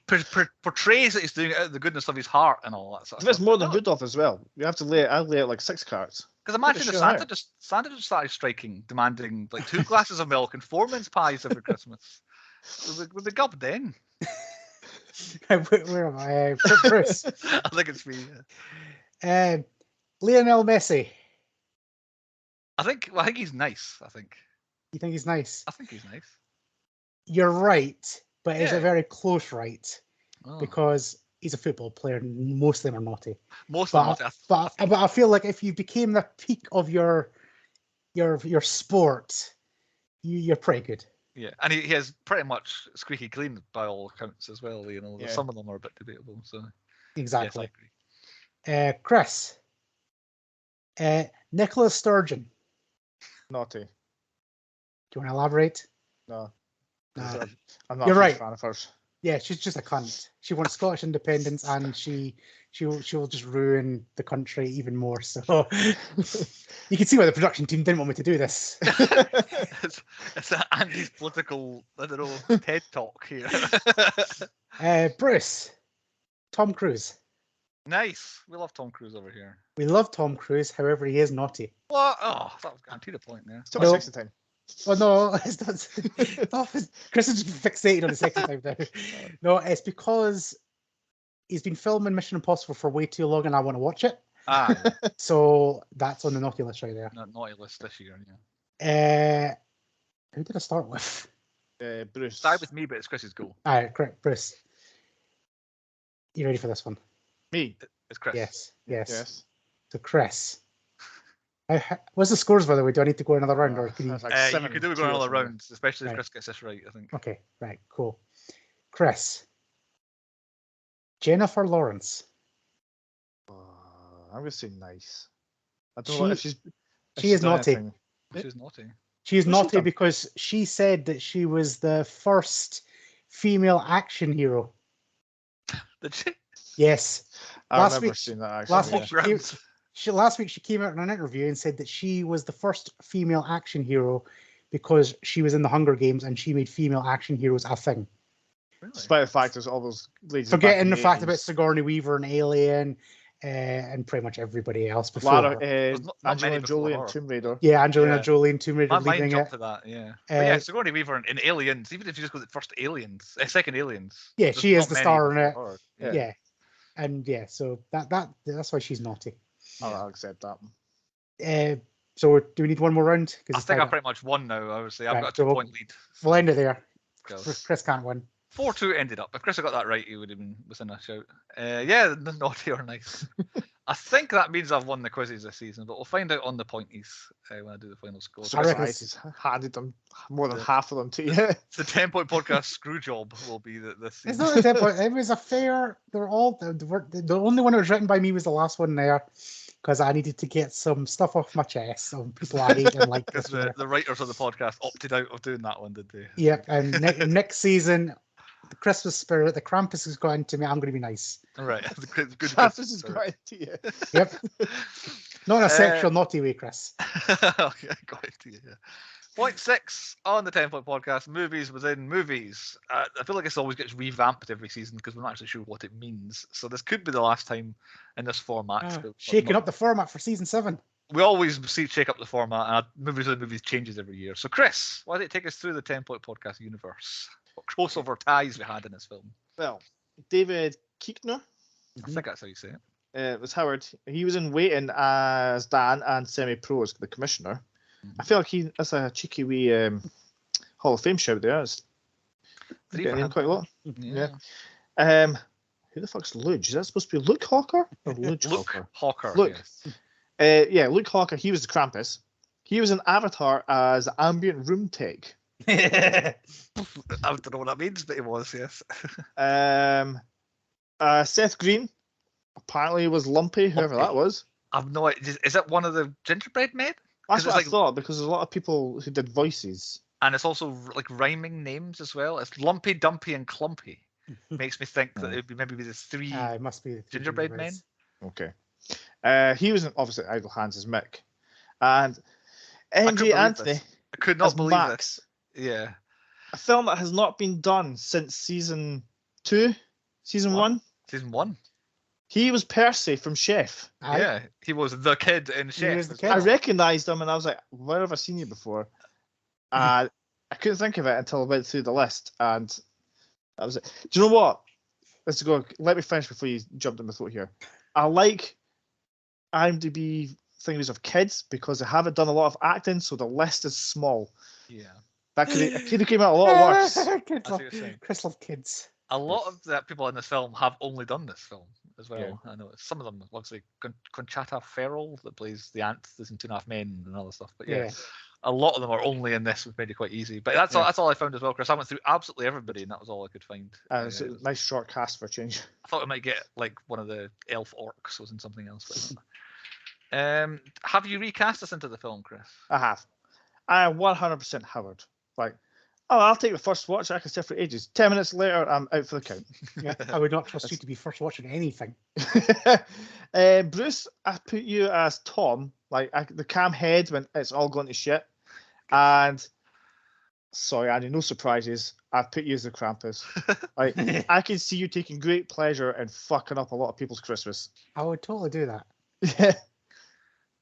A: portrays that he's doing it out of the goodness of his heart and all that sort of stuff.
C: It's more than Rudolph as well. You have to lay out like 6 carts.
A: Because imagine if Santa just started striking, demanding like 2 glasses of milk and 4 mince pies every Christmas. Would they gub then?
B: Where am I? Bruce.
A: I think it's me.
B: Lionel Messi.
A: I think he's nice.
B: You think he's nice?
A: I think he's nice.
B: You're right, but it's a very close right because he's a football player and most of them are naughty.
A: Most of them
B: but I feel like if you became the peak of your sport, you're pretty good.
A: Yeah, and he has pretty much squeaky clean by all accounts as well. You know, some of them are a bit debatable. So
B: exactly.
A: Yes, I agree.
B: Chris. Nicola Sturgeon.
C: Naughty.
B: Do you want to elaborate?
C: No.
B: Nah.
C: I'm not
B: You're right.
C: a fan of hers.
B: Yeah, she's just a cunt. She wants Scottish independence, and she'll just ruin the country even more. So you can see why the production team didn't want me to do this.
A: it's an Andy's political, I don't know, TED talk here.
B: Bruce. Tom Cruise.
A: Nice. We love Tom Cruise over here.
B: We love Tom Cruise, however, he is naughty.
A: What? Oh, that was guaranteed a point there.
C: Too much sexy time.
B: Well, no, it's not. Chris is just fixated on the sexy time now. No, it's because he's been filming Mission Impossible for way too long and I want to watch it. So that's on the naughty list right there.
A: Naughty list this year, yeah.
B: Who did I start with?
C: Bruce.
A: Start with me, but it's Chris's goal.
B: All right, correct. Bruce. You ready for this one?
C: Me?
A: It's Chris.
B: Yes. So Chris. What's the scores, by the way? Do I need to go another round, or can you?
A: You could do go another round, especially if Chris gets this right. I think.
B: Okay. Right. Cool. Chris. Jennifer Lawrence.
C: I'm gonna say nice. I don't know if she's.
B: She is naughty.
A: She's naughty.
B: She is naughty because she said that she was the first female action hero.
A: Did she?
B: Yes.
C: I've never seen that actually.
B: Last week she came out in an interview and said that she was the first female action hero because she was in the Hunger Games and she made female action heroes a thing.
A: Really?
C: Despite the fact there's all those ladies.
B: Forgetting the fact about Sigourney Weaver and Alien and pretty much everybody else before.
C: Angelina Jolie and Tomb Raider.
B: Yeah, Angelina Jolie and Tomb Raider.
A: My mind jumped to that, yeah. But yeah, Sigourney Weaver in Aliens, even if you just go to the first Aliens, second Aliens.
B: Yeah, she is the star in it.
C: Yeah.
B: And so that's why she's naughty.
C: I'll accept that.
B: So do we need one more round?
A: I think I pretty much won now, obviously. I've got a 2-point lead.
B: We'll end it there. Chris can't win.
A: 4-2 ended up. If Chris had got that right, he would have been within a shout. Yeah, the naughty or nice. I think that means I've won the quizzes this season, but we'll find out on the pointies when I do the final score.
C: So I just handed them more than half of them to you. The
A: 10-point podcast screw job will be this season.
B: It's not a 10-point. It was a fair. They're all the only one that was written by me was the last one there. Because I needed to get some stuff off my chest of people I hate and like.
A: Because the writers of the podcast opted out of doing that one, did they?
B: Yeah, and next season, the Christmas spirit, the Krampus has got into me. I'm going to be nice.
A: Right. Good
C: Krampus is going to you.
B: Yep. Not in a sexual, naughty way, Chris.
A: Okay, got it. Yeah. Point 6 on the 10 Point Podcast: movies within movies. I feel like this always gets revamped every season because we're not actually sure what it means. So this could be the last time in this format.
B: Shaking up the format for season 7.
A: We always shake up the format, and movies within movies changes every year. So Chris, why don't you take us through the 10 Point Podcast universe? What crossover ties we had in this film?
C: Well, David Keechner.
A: I think that's how you say it.
C: It was Howard. He was in Waiting as Dan and Semi-Pro as the Commissioner. I feel like that's a cheeky wee Hall of Fame shout there. It's getting in quite a lot.
A: Yeah.
C: Who the fuck's Luge? Is that supposed to be Luke Hawker or Luke Hawker?
A: Hawker.
C: Luke.
A: Yes.
C: Yeah, Luke Hawker. He was the Krampus. He was in Avatar as ambient room tech.
A: I don't know what that means, but it was, yes.
C: Seth Green apparently was Lumpy, whoever that was.
A: I've no idea. Is that one of the gingerbread men?
C: That's what I thought, because there's a lot of people who did voices.
A: And it's also like rhyming names as well. It's Lumpy, Dumpy, and Clumpy. Makes me think that it would be maybe the three
B: it must be the
A: gingerbread men.
C: Okay. He was in, obviously, Idle Hands as Mick. And MJ Anthony.
A: I could not believe
C: Max.
A: this. Yeah.
C: A film that has not been done since season 1.
A: Season 1.
C: He was Percy from Chef.
A: Yeah, he was the kid in Chef.
C: I recognised him and I was like, where have I seen you before? I couldn't think of it until I went through the list, and I was like, do you know what? Let's go. Let me finish before you jumped in my throat here. I like IMDb things of kids because they haven't done a lot of acting, so the list is small.
A: Yeah.
C: That could have came out a lot worse.
B: Chris loves kids.
A: A lot of the people in this film have only done this film as well.
C: Yeah.
A: I know some of them, obviously, Conchata Ferrell that plays the aunt that's in 2.5 Men and other stuff. But yeah, a lot of them are only in this, which made it quite easy. But that's all I found as well, Chris. I went through absolutely everybody, and that was all I could find.
C: It's a nice short cast for a change.
A: I thought we might get like one of the elf orcs was in something else. But have you recast this into the film, Chris?
C: I have. I am 100% Howard. Like, oh, I'll take the first watch. I can stay for ages. 10 minutes later, I'm out for the count.
B: Yeah, I would not trust you to be first watching anything.
C: Bruce, I put you as Tom, like the cam head when it's all gone to shit. And sorry, Andy, no surprises. I've put you as the Krampus. Like, I can see you taking great pleasure in fucking up a lot of people's Christmas.
B: I would totally do that.
C: Yeah.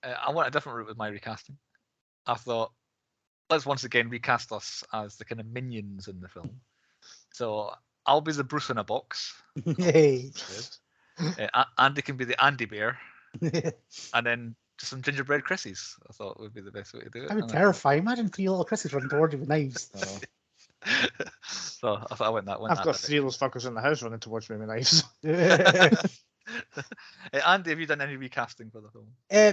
A: I went a different route with my recasting. I thought, let's once again recast us as the kind of minions in the film. So I'll be the Bruce in a box.
B: Hey.
A: Andy can be the Andy Bear. And then just some gingerbread Chrissies, I thought would be the best way to do it.
B: That would terrify. Imagine 3 little Chrissies running towards you with knives.
A: So I thought I went that one.
C: I've got 3 of those fuckers in the house running towards me with knives.
A: Andy, have you done any recasting for the film?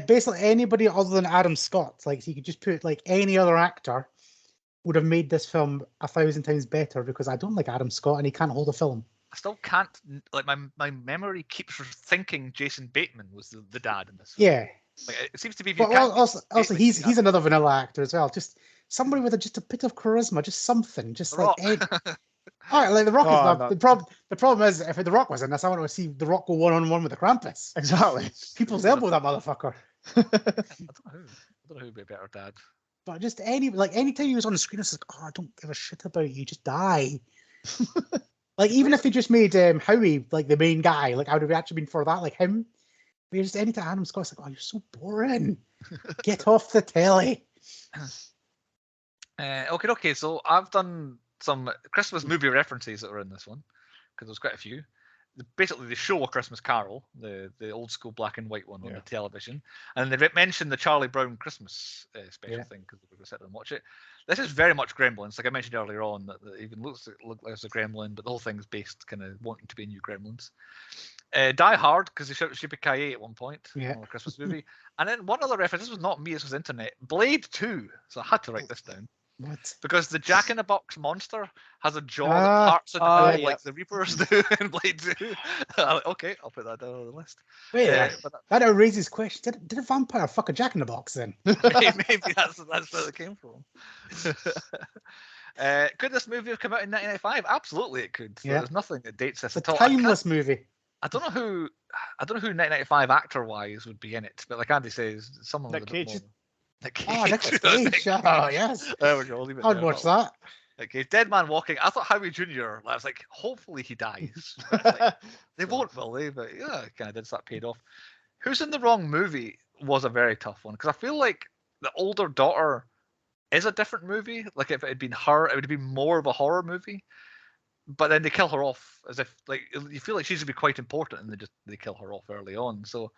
B: Basically, anybody other than Adam Scott. Like, you could just put like any other actor would have made this film 1,000 times better, because I don't like Adam Scott and he can't hold a film.
A: I still can't, like, my memory keeps thinking Jason Bateman was the dad in this film.
B: Yeah.
A: Like, it seems to be.
B: But also he's another vanilla actor as well. Just somebody with just a bit of charisma, just something, just like. All right, like The Rock is not the problem. The problem is, if The Rock was in this, I want to see The Rock go 1-on-1 with the Krampus.
C: Exactly.
B: People's elbow that motherfucker.
A: I don't know who would be a better dad.
B: But just anytime he was on the screen, it's like, oh, I don't give a shit about you, just die. Like, even if they just made Howie like the main guy, like I would have actually been for that, like him. But just anytime Adam Scott's like, oh, you're so boring. Get off the telly.
A: Okay. So I've done some Christmas movie references that were in this one, because there's quite a few. Basically, they show A Christmas Carol, the old school black and white one on the television, and they mentioned the Charlie Brown Christmas special thing, because we were sit and watch it. This is very much Gremlins, like I mentioned earlier on, that it even looks like it's a Gremlin, but the whole thing's based kind of wanting to be new Gremlins. Die Hard, because they shouted Yippee-ki-yay at one point, on a Christmas movie. And then one other reference, this was not me, this was internet, Blade 2, so I had to write this down.
B: What?
A: Because the Jack-in-the-Box monster has a jaw that parts into half like the Reapers do in Blade 2. Okay, I'll put that down on the list.
B: Wait, that raises question. Did a vampire fuck a Jack-in-the-Box then?
A: Maybe that's where it came from. Could this movie have come out in 1995? Absolutely, it could.
B: Yeah.
A: There's nothing that dates this
B: It's
A: at
B: a
A: all.
B: timeless movie.
A: I don't know who 1995 actor-wise would be in it, but like Andy says, someone
C: Nick
A: with a bit
C: Cage.
A: more. Nick Cage.
B: Oh, Nicolas Cage. Oh, yes.
A: There we go. I'll leave it
B: I'd
A: there.
B: watch that.
A: Okay, Dead Man Walking. I thought Howie Jr. I was like, hopefully he dies. Like, they won't, will they? But yeah, kind of did that paid off. Who's in the Wrong Movie was a very tough one because I feel like the older daughter is a different movie. Like if it had been her, it would have been more of a horror movie. But then they kill her off as if like you feel like she's gonna be quite important, and they kill her off early on. So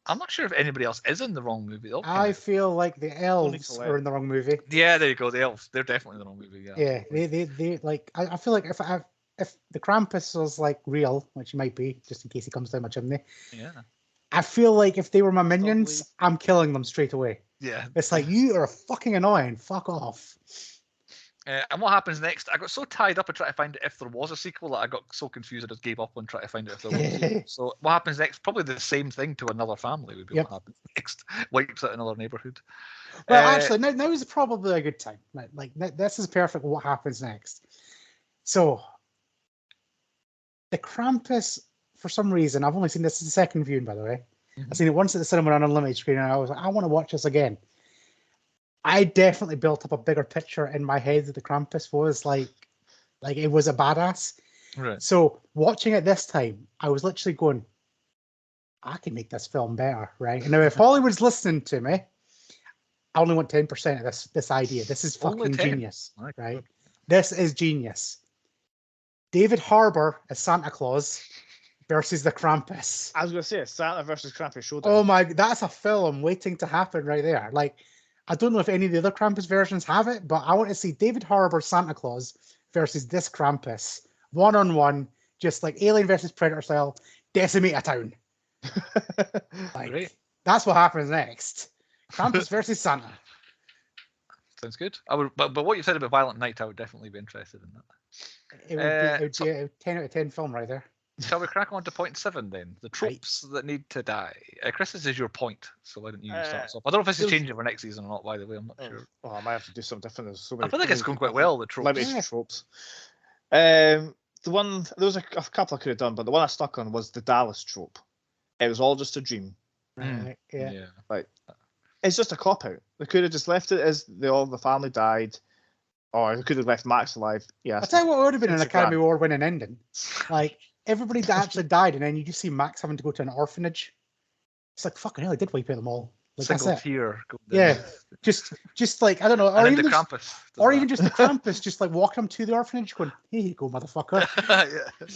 A: I'm not sure if anybody else is in the Wrong Movie though.
B: I feel like the elves
C: Colette.
B: are in the wrong movie.
A: Yeah, there you go. The elves, they're definitely in the Wrong Movie. Yeah.
B: Yeah, they like. I feel like if the Krampus was like real, which he might be, just in case he comes down my chimney.
A: Yeah.
B: I feel like if they were my minions, I'm killing them straight away.
A: Yeah.
B: It's like you are fucking annoying. Fuck off.
A: And what happens next? I got so tied up in trying to find if there was a sequel that I got so confused I just gave up on trying to find out if there was a sequel. So what happens next? Probably the same thing to another family would be what happens next. Wipes out another neighborhood.
B: Well, actually, now is probably a good time. Like this is perfect. What happens next? So the Krampus, for some reason, I've only seen this as the second viewing, by the way. I've seen it once at the cinema on unlimited screen, and I was like, I want to watch this again. I definitely built up a bigger picture in my head that the Krampus was like it was a badass.
A: Right.
B: So watching it this time, I was literally going, I can make this film better, right? And now if Hollywood's listening to me, I only want 10% of this idea. This is fucking genius, right? This is genius. David Harbour as Santa Claus versus the Krampus.
C: I was going to say Santa versus Krampus showdown.
B: Oh my, that's a film waiting to happen right there. Like, I don't know if any of the other Krampus versions have it, but I want to see David Harbour Santa Claus versus this Krampus. 1-on-1, just like Alien versus Predator style, decimate a town. Like,
A: Great.
B: That's what happens next. Krampus versus Santa.
A: Sounds good. I would, but what you said about Violent Night, I would definitely be interested in that.
B: It would be a 10 out of 10 film right there.
A: Shall we crack on to point 7 then? The tropes that need to die. Chris, this is your point, so why don't you start us off? I don't know if this is changing for next season or not, by the way. I'm not sure.
C: Oh, I might have to do something different. There's so many.
A: I feel like it's going quite well, the tropes.
C: Limited tropes. The one, there was a couple I could have done, but the one I stuck on was the Dallas trope. It was all just a dream.
B: Right, yeah.
C: Like, it's just a cop out. They could have just left it as the family died, or they could have left Max alive. Yeah.
B: I'll tell you what would have been an Academy Award winning ending. Like, everybody that actually died, and then you just see Max having to go to an orphanage. It's like, fucking hell, I did wipe out them all. Like,
A: Single tear.
B: Yeah. Just like, I don't know. Or even
A: the Krampus.
B: Just the Krampus, just like walking him to the orphanage going, here you go, motherfucker.
A: Yeah.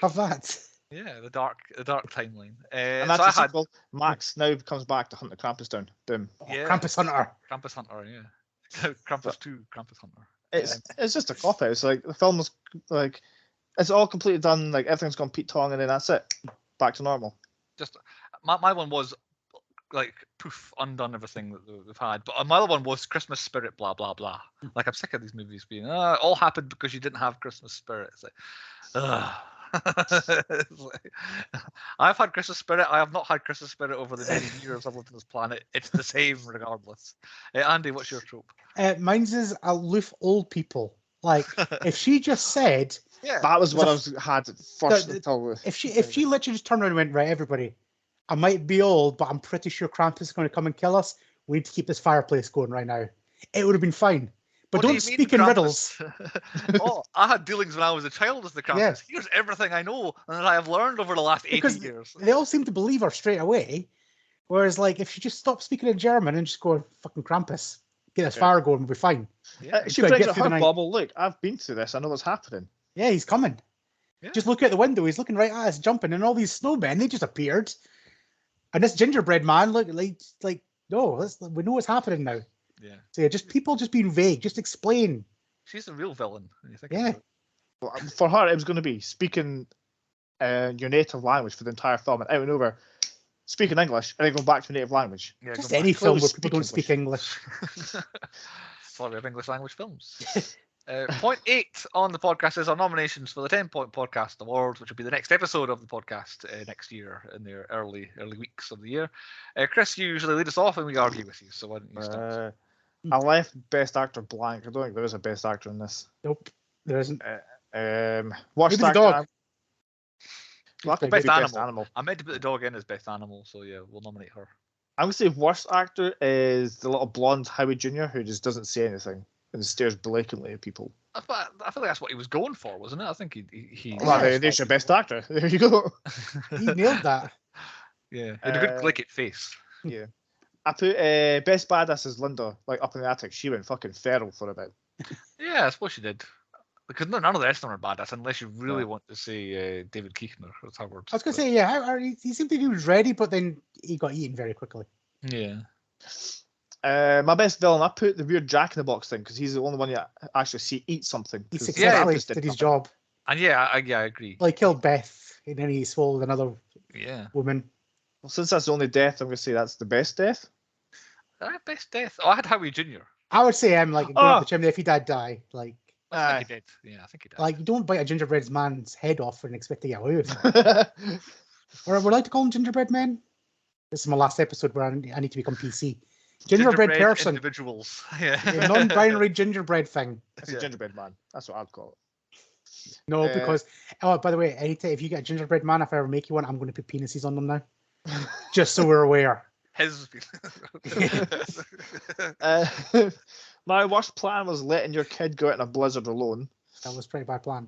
B: Have that.
A: Yeah, the dark timeline.
C: And that's a sequel. Max now comes back to hunt the Krampus down. Boom.
A: Yeah.
B: Krampus Hunter.
A: Krampus Hunter, yeah. Krampus 2, Krampus Hunter.
C: It's just a cop out. It's like the film was like, it's all completely done. Like everything's gone Pete Tong, and then that's it. Back to normal.
A: Just my one was like poof, undone everything that we've had. But my other one was Christmas spirit, blah blah blah. Like I'm sick of these movies being all happened because you didn't have Christmas spirit. It's like, ugh. I've had Christmas spirit. I have not had Christmas spirit over the many years I've lived on this planet. It's the same regardless. Andy, what's your trope?
B: Mine's is aloof old people. Like if she just said,
C: yeah, that was what I had first.
B: If she literally just turned around and went, right, everybody, I might be old, but I'm pretty sure Krampus is going to come and kill us. We need to keep this fireplace going right now. It would have been fine. But don't speak in riddles.
A: Oh, I had dealings when I was a child as the Krampus. Yeah. Here's everything I know and that I have learned over the last 80 years.
B: They all seem to believe her straight away. Whereas, like, if she just stopped speaking in German and just go, fucking Krampus, get this fire going, we'll be fine.
C: Yeah. She brings up her bubble. Look, I've been through this. I know what's happening.
B: Yeah, he's coming. Yeah. Just look out the window. He's looking right at us, jumping, and all these snowmen, they just appeared. And this gingerbread man, look, like no, we know what's happening now.
A: Yeah.
B: So yeah, just people just being vague. Just explain.
A: She's the real villain. When you think
B: yeah.
C: Well, for her, it was going to be speaking your native language for the entire film, and out and over, speaking English, and then going back to native language.
B: Yeah, just any film where people don't speak English.
A: Sorry, we have English language films. Point 8 on the podcast is our nominations for the 10-Point Podcast Awards, which will be the next episode of the podcast next year in the early weeks of the year. Chris, you usually lead us off and we argue with you, so why don't you start?
C: I left Best Actor blank. I don't think there is a Best Actor in this.
B: Nope, there isn't.
C: Worst
B: Maybe the
C: actor.
B: dog.
C: Well, that could
A: Best
C: be
A: animal.
C: Best Animal.
A: I meant to put the dog in as best animal, so yeah, we'll nominate her.
C: I'm gonna say worst actor is the little blonde Howie Jr. who just doesn't say anything and stares blatantly at people.
A: I feel like that's what he was going for, wasn't it? I think he
C: Well,
B: Yeah.
C: there's your Best Actor. There you go.
B: He nailed that.
A: Yeah, he had a good glicket face.
C: Yeah. I put Best Badass as Linda, like up in the attic. She went fucking feral for a bit.
A: Yeah, I suppose she did. Because none of the rest of them are badass, unless you really
C: No.
A: want to say David Keechner or Howard.
B: I was gonna say, yeah, he seemed like he was ready, but then he got eaten very quickly.
A: Yeah.
C: My best villain, I put the weird Jack in the Box thing because he's the only one you actually see eat something.
B: He
C: 'cause
B: successfully
C: Krampus
B: did his
C: nothing.
B: job.
A: And yeah, I agree.
B: Like killed Beth, and then he swallowed another
A: Yeah.
B: woman.
C: Well, since that's the only death, I'm gonna say that's the best death.
A: Best death. Oh, I had Howie Jr.
B: I would say I'm like going up the chimney if he did die. Like,
A: I think he did. Yeah, I think he did.
B: you don't bite a gingerbread man's head off and expect to get away with it. Or would I like to call them gingerbread men? This is my last episode where I need to become PC. Gingerbread person.
A: Individuals. Yeah.
B: A non-binary gingerbread thing.
C: That's a gingerbread man. That's what I'd call it.
B: No, because by the way, anytime if you get a gingerbread man, if I ever make you one, I'm going to put penises on them now. Just so we're aware.
A: His.
C: My worst plan was letting your kid go out in a blizzard alone.
B: That was a pretty bad plan.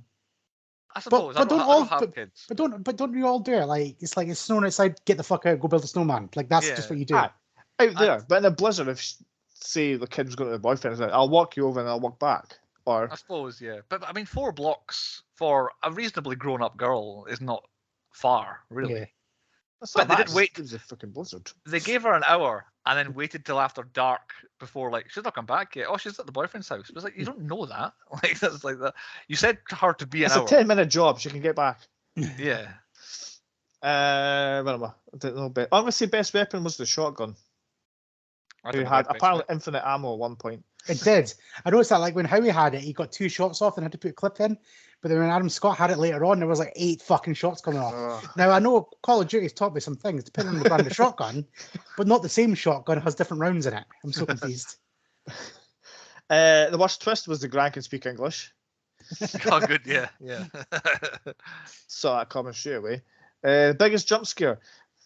A: I suppose.
B: But
A: I don't have kids.
B: But don't you all do it? Like it's snowing outside. Get the fuck out. Go build a snowman. Like that's just what you do.
C: Out there, but in a blizzard, if say the kid was going to the boyfriend, like, I'll walk you over and I'll walk back. Or
A: I suppose, yeah. But I mean, 4 blocks for a reasonably grown-up girl is not far, really.
B: Yeah.
A: But they didn't wait.
C: It was a fucking blizzard.
A: They gave her an hour and then waited till after dark before, like, she's not come back yet. Oh, she's at the boyfriend's house. It was like, you don't know that. Like, that's like that. You said to her to be an hour.
C: It's a 10-minute job. She can get back.
A: Yeah.
C: Where am I? I don't know. I'm going to say best weapon was the shotgun. Who had apparently infinite ammo at one point.
B: It did. I noticed that like when Howie had it, he got 2 shots off and had to put a clip in. But then when Adam Scott had it later on, there was like 8 fucking shots coming off. Now I know Call of Duty's taught me some things, depending on the brand of shotgun, but not the same shotgun has different rounds in it. I'm so confused.
C: The worst twist was the Gran can speak English.
A: Oh, good, yeah.
C: Saw that coming straight away. The biggest jump scare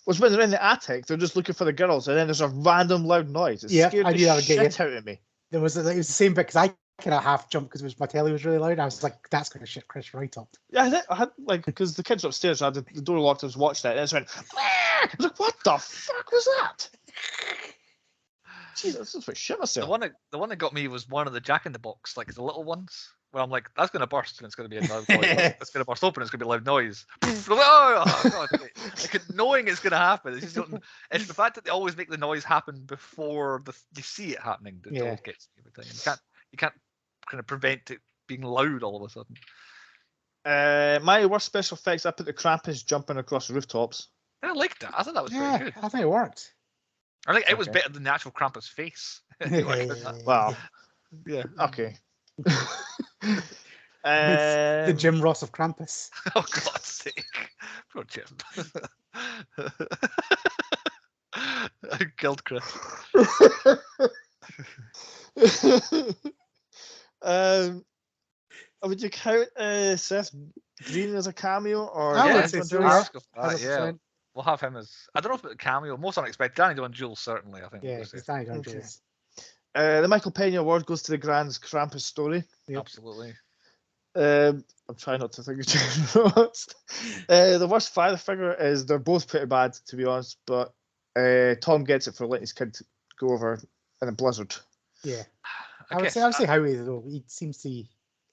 C: was when they're in the attic, they're just looking for the girls, and then there's a random loud noise. It scared the shit out of me.
B: It was the same bit because I kind of half jumped because my telly was really loud. I was like, that's going to shit Chris right up.
C: Yeah, I had like, because the kids were upstairs, I had the door locked, I was watching it, and it just went, I was like, what the fuck was that? Jesus, this is for shit myself.
A: The one that got me was one of the Jack in the Box, like the little ones. Where I'm like, that's going to burst and it's going to be a loud noise. It's going to burst open. It's going to be a loud noise. Oh, God. Like, knowing it's going to happen. It's the fact that they always make the noise happen before you see it happening that always gets me every time. You can't kind of prevent it being loud all of a sudden.
C: My worst special effects, I put the Krampus jumping across the rooftops.
A: I liked that. I thought that was very good.
B: I think it worked.
A: I think it was better than the actual Krampus face.
C: Wow.
A: Yeah.
C: Okay.
B: The Jim Ross of Krampus.
A: Oh, God's sake. Poor Jim. I killed Chris.
C: Would you count Seth Green as a cameo? Or
B: I would say so,
A: yeah. We'll have him as... I don't know if it's a cameo. Most unexpected. Danny John-Jules, certainly, I think.
B: Yeah, it's Danny John-Jules.
C: The Michael Pena Award goes to the Grand's Krampus story.
B: Yep.
A: Absolutely.
C: I'm trying not to think of James Ross. The worst father figure is they're both pretty bad, to be honest, but Tom gets it for letting his kid go over in a blizzard.
B: Yeah. I would say Howie, though. He seems to be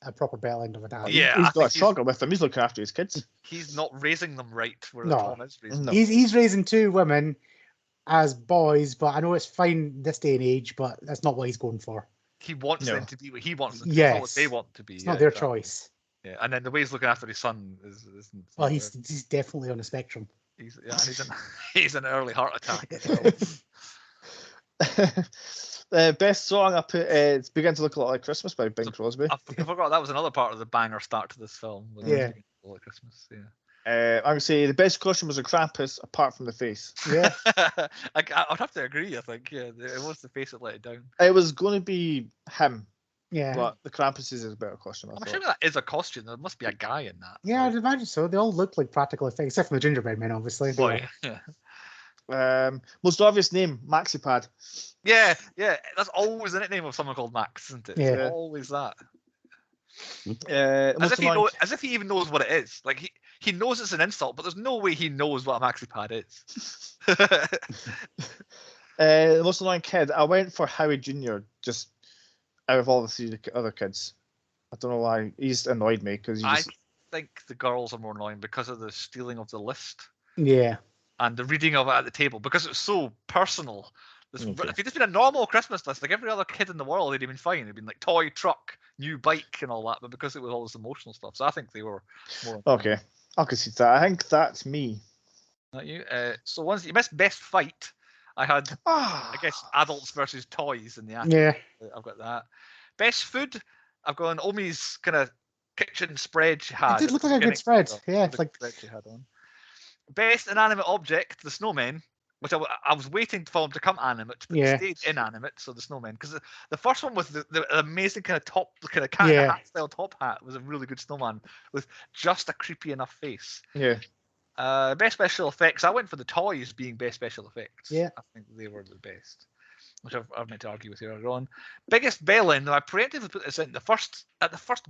B: a proper bell end of a dad.
A: Yeah,
C: he's got a shotgun with him. He's looking after his kids.
A: He's not raising them right, where
B: No.
A: Tom is raising
B: them. He's raising 2 women as boys, but I know it's fine this day and age, but that's not what he's going for.
A: He wants them to be what he wants them to
B: be, not
A: what they want to be.
B: It's not their choice.
A: Yeah, and then the way he's looking after his son is
B: well, he's definitely on the spectrum.
A: He's an early heart attack.
C: The best song I put it's Begin to Look a Lot Like Christmas by Bing Crosby.
A: I forgot that was another part of the banger start to this film.
B: Yeah.
A: Like Christmas, yeah.
C: I'm gonna say the best costume was a Krampus, apart from the face.
B: Yeah.
A: I'd have to agree. I think it was the face that let it down.
C: It was going to be him,
B: Yeah.
C: but the Krampus is a better costume. I
A: I'm
C: thought.
A: sure that is a costume. There must be a guy in that.
B: Yeah, I'd imagine so. They all look like practical effects, except for the gingerbread men, obviously. They
A: Boy,
B: were-
A: yeah.
C: Most obvious name, MaxiPad.
A: Yeah, that's always the nickname of someone called Max, isn't it?
B: Yeah.
A: It's always that.
C: Most annoying.
A: As if he even knows what it is. Like he knows it's an insult, but there's no way he knows what a maxi pad is.
C: The most annoying kid. I went for Howie Jr. Just out of all the three other kids. I don't know why. He's annoyed me because
A: I think the girls are more annoying because of the stealing of the list
B: Yeah.
A: and the reading of it at the table because it's so personal.
C: Okay.
A: If it'd just been a normal Christmas list, like every other kid in the world, they'd have been fine. It'd been like toy, truck, new bike, and all that. But because it was all this emotional stuff, so I think they were more.
C: Okay, I'll concede that. I think that's me.
A: Not you. So once you missed best fight, I had I guess adults versus toys in the action.
B: Yeah.
A: I've got that. Best food, I've got Omi's kind of kitchen spread she had.
B: It did
A: at
B: look
A: the
B: like a good
A: beginning.
B: spread. Yeah, it's
A: The
B: like
A: spread she had on. Best inanimate object, the snowman, which I was waiting for them to come animate, but
B: Yeah.
A: they stayed inanimate, so the snowman. Because the first one with the amazing kind of top, kind of cat
B: Yeah.
A: hat style top hat was a really good snowman with just a creepy enough face.
C: Yeah.
A: Best special effects, I went for the toys being best special effects.
B: Yeah.
A: I think they were the best, which I've meant to argue with you earlier on. Biggest bell end, I preemptively put this in the first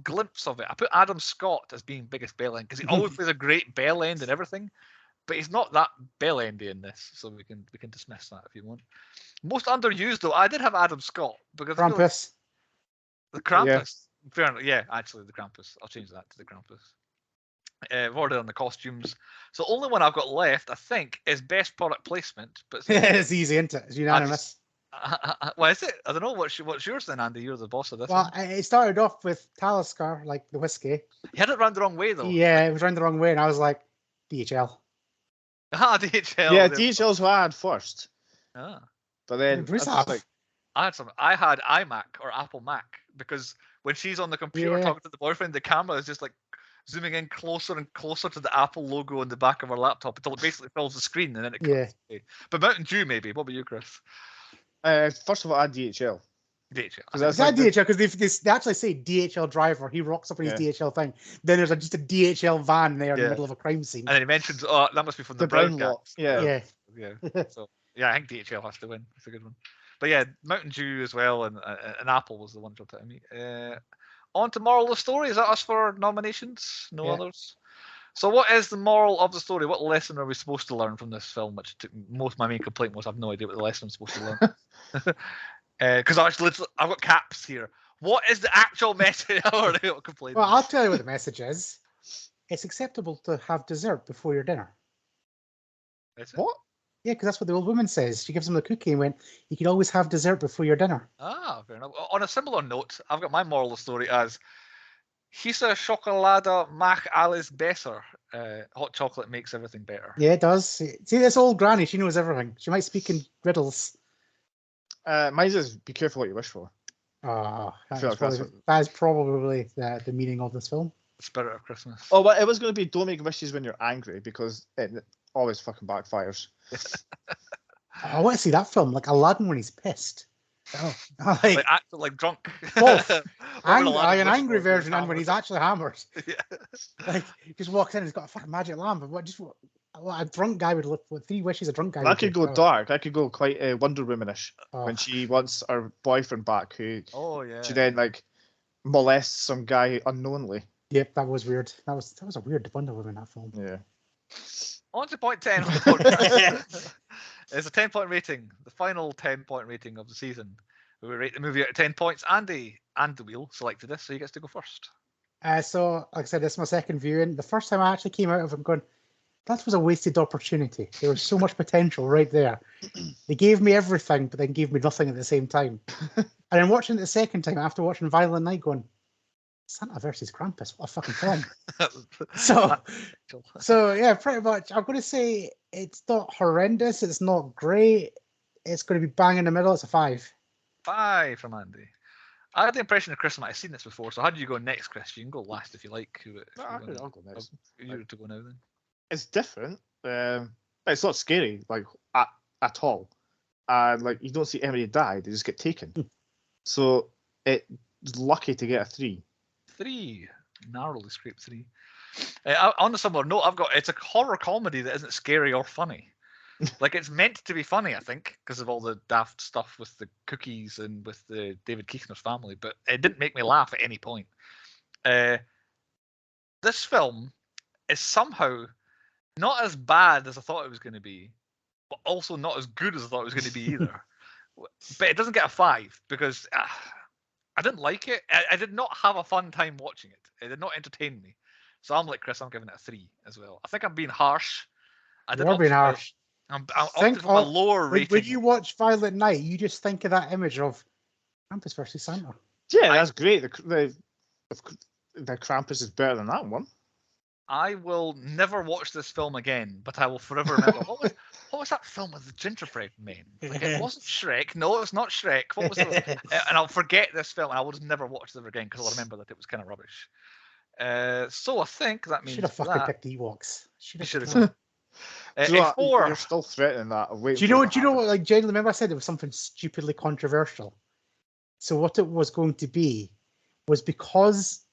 A: glimpse of it. I put Adam Scott as being biggest bell end because he always plays a great bell end and everything, but he's not that bell endy in this, so we can dismiss that if you want. Most underused though, I did have Adam Scott because I feel like
B: Krampus.
A: the Krampus. Fair enough. Yeah, actually the Krampus. I'll change that to the Krampus. I've already done the costumes. So only one I've got left, I think, is best product placement. But
B: It's easy, isn't it? It's unanimous.
A: well, is it? I don't know. What's yours then, Andy? You're the boss of this
B: Well,
A: one.
B: it started off with Talisker, like the whiskey.
A: You had it round the wrong way though.
B: Yeah, it was round the wrong way, and I was like, DHL.
A: DHL.
C: Yeah, DHL's what I had first,
A: Ah.
C: but then I
B: Bruce
C: was just
B: have.
C: like,
A: I had some. I had iMac or Apple Mac because when she's on the computer
B: Yeah.
A: talking to the boyfriend, the camera is just like zooming in closer and closer to the Apple logo on the back of her laptop until it basically fills the screen and then it cuts
B: Yeah.
A: away. But Mountain Dew maybe. What about you, Chris?
C: first of all, I had DHL.
A: DHL.
C: Because that's
B: Is that
C: like the-
B: DHL? Because they actually say DHL driver. He rocks up in his
C: Yeah.
B: DHL thing. Then there's just a DHL van there in
A: Yeah.
B: the middle of a crime scene.
A: And then he mentions, oh, that must be from the,
C: the brown
A: guy.
C: lot. Yeah.
B: Yeah.
A: Yeah. So yeah, I think DHL has to win. It's a good one. But yeah, Mountain Dew as well, and Apple was the one jumped out at me. On to moral of the story. Is that us for nominations? No
B: Yeah.
A: others. So what is the moral of the story? What lesson are we supposed to learn from this film? Which most of my main complaint was I've no idea what the lesson I'm supposed to learn. Because actually, I've got caps here. What is the actual message? I already got complained.
B: Well, I'll tell you what the message is. It's acceptable to have dessert before your dinner.
A: Is it?
C: What?
B: Yeah, because that's what the old woman says. She gives him the cookie and went, you can always have dessert before your dinner.
A: Ah, fair enough. On a similar note, I've got my moral of the story as Hisa Chocolada Mach alles besser. Hot chocolate makes everything better.
B: Yeah, it does. See, this old granny, she knows everything. She might speak in riddles.
C: Mine is be careful what you wish for.
B: Oh,
C: I feel like that's
B: that is probably the meaning of this film.
A: Spirit of Christmas.
C: Oh, well, it was going to be don't make wishes when you're angry because it always fucking backfires.
B: I want to see that film, like Aladdin when he's pissed. Oh,
A: like drunk.
B: Both.
A: Aladdin
B: An
A: wish
B: angry
A: for,
B: version and when he's actually hammered.
A: Yeah.
B: Like, he just walks in and he's got a fucking magic lamp. But what a drunk guy would look with 3 wishes a drunk guy
C: I
B: would
C: could
B: do.
C: go dark. I could go quite Wonder Womanish
B: Oh.
C: when she wants her boyfriend back, who
A: Oh yeah.
C: she then like molests some guy unknowingly.
B: Yep, that was weird. That was a weird Wonder Woman, that film.
C: Yeah.
A: On to point 10 on the podcast. It's a 10-point rating, the final 10-point rating of the season. We rate the movie out of 10 points. Andy and the wheel selected this, so he gets to go first.
B: So, like I said, this is my second viewing. The first time I actually came out of it going, that was a wasted opportunity. There was so much potential right there. They gave me everything, but then gave me nothing at the same time. And then watching it the second time after watching Violent Night going, Santa versus Krampus, what a fucking film. So yeah, pretty much. I'm going to say it's not horrendous. It's not great. It's going to be bang in the middle. It's a 5.
A: 5 from Andy. I had the impression that Chris might have seen this before, so how do you go next, Chris? You can go last if you like.
C: I'll go next.
A: You're to go now then.
C: It's different. It's not scary, like at all. And like you don't see anybody die; they just get taken. So it's lucky to get a 3.
A: 3, narrowly scraped 3. On a similar note, it's a horror comedy that isn't scary or funny. Like it's meant to be funny, I think, because of all the daft stuff with the cookies and with the David Koechner's family, but it didn't make me laugh at any point. This film is somehow not as bad as I thought it was going to be, but also not as good as I thought it was going to be either. But it doesn't get a 5 because I didn't like it. I did not have a fun time watching it. It did not entertain me. So I'm like Chris. I'm giving it a 3 as well. I think I'm being harsh.
B: You're being harsh.
A: I'm opting for a lower rating.
B: When you watch Violet Night, you just think of that image of Krampus versus Santa.
C: Yeah, that's great. The Krampus is better than that one.
A: I will never watch this film again, but I will forever remember what was that film with the gingerbread men? Like, it wasn't Shrek. No, it's not Shrek. What was it? And I'll forget this film, and I will just never watch it ever again because I'll remember that it was kind of rubbish. So I think that means
B: should have fucking picked the Ewoks.
A: Should have.
C: You're still threatening that.
B: Do you know what? Like, genuinely, remember I said it was something stupidly controversial. So what it was going to be was because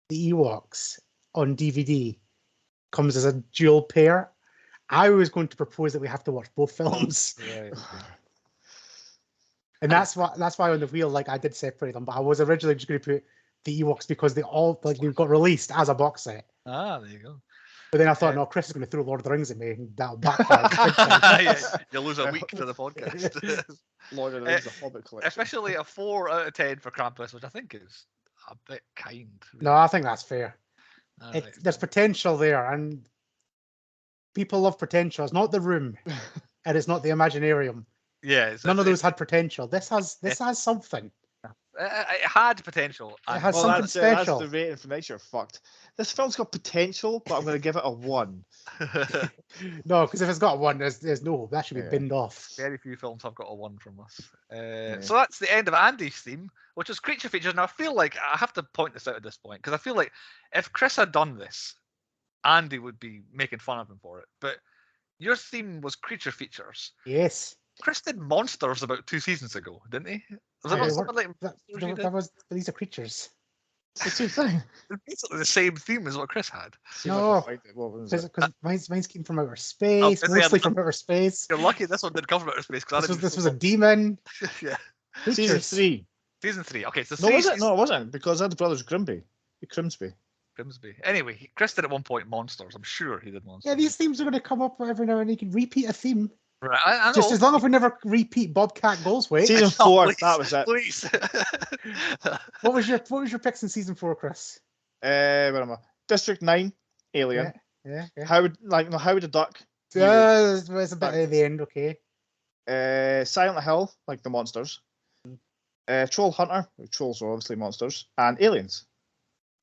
B: the Ewoks on DVD comes as a dual pair. I was going to propose that we have to watch both films.
A: Right.
B: And that's why on the wheel, like, I did separate them, but I was originally just going to put the Ewoks because they got released as a box set.
A: Ah, there you go.
B: But then I thought, no, Chris is going to throw Lord of the Rings at me, and that'll backfire.
A: Yeah, you'll lose a week to the podcast.
C: Lord of the Rings, the Hobbit collection.
A: Especially a 4 out of 10 for Krampus, which I think is a bit kind. Really.
B: No, I think that's fair.
A: Right.
B: There's potential there, and people love potential. It's not The Room, and it's not the Imaginarium.
A: Yeah,
B: none of those had potential. This has something.
A: It had potential.
B: It has something special.
C: That's the rating for next year. Fucked. This film's got potential, but I'm going to give it a 1.
B: No, because if it's got a 1, there's no hope. That should be binned off.
A: Very few films have got a 1 from us. So that's the end of Andy's theme, which is creature features. And I feel like I have to point this out at this point because I feel like if Chris had done this, Andy would be making fun of him for it. But your theme was creature features.
B: Yes.
A: Chris did monsters about 2 seasons ago, didn't he? Was it not something like
B: these are creatures.
C: It's the same thing.
A: It's basically the same theme as what Chris had.
B: No, because mine came from outer space, mostly from outer space.
A: You're lucky this one didn't come from outer space.
B: This was a demon.
A: Yeah.
C: Season 3.
A: Season 3. Okay, so
C: no, it wasn't because I had the brothers Grimsby.
A: Anyway, Chris did at one point monsters. I'm sure he did monsters.
B: Yeah, these themes are going to come up every now and then. You can repeat a theme.
A: Right, I know.
B: Just as long as we never repeat Bobcat Goldthwait.
C: Season 4, that was it.
A: Please.
B: What was your picks in season 4, Chris?
C: Where am I? District 9, Alien.
B: Yeah.
C: Howard the Duck.
B: Yeah, it's a bit at the end. Okay.
C: Silent Hill, like the monsters. Troll Hunter. Trolls are obviously monsters, and Aliens.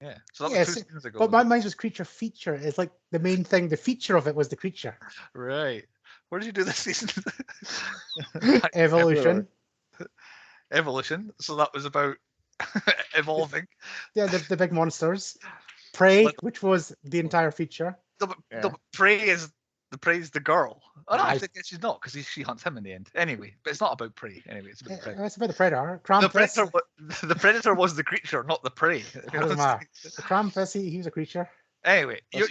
A: Yeah. So that was 2 seasons ago.
B: But mine was creature feature. It's like the main thing. The feature of it was the creature.
A: Right. Where did you do this season?
B: Evolution.
A: So that was about evolving.
B: Yeah, the big monsters. Prey, which was the entire feature.
A: The Prey is the girl. Oh no, I think she's not because she hunts him in the end. Anyway, but it's not about Prey. Anyway, it's about the Predator.
B: It's about the Predator. Krampus.
A: The Predator was the creature, not the prey.
B: The Krampus, he was a creature.
A: Anyway, your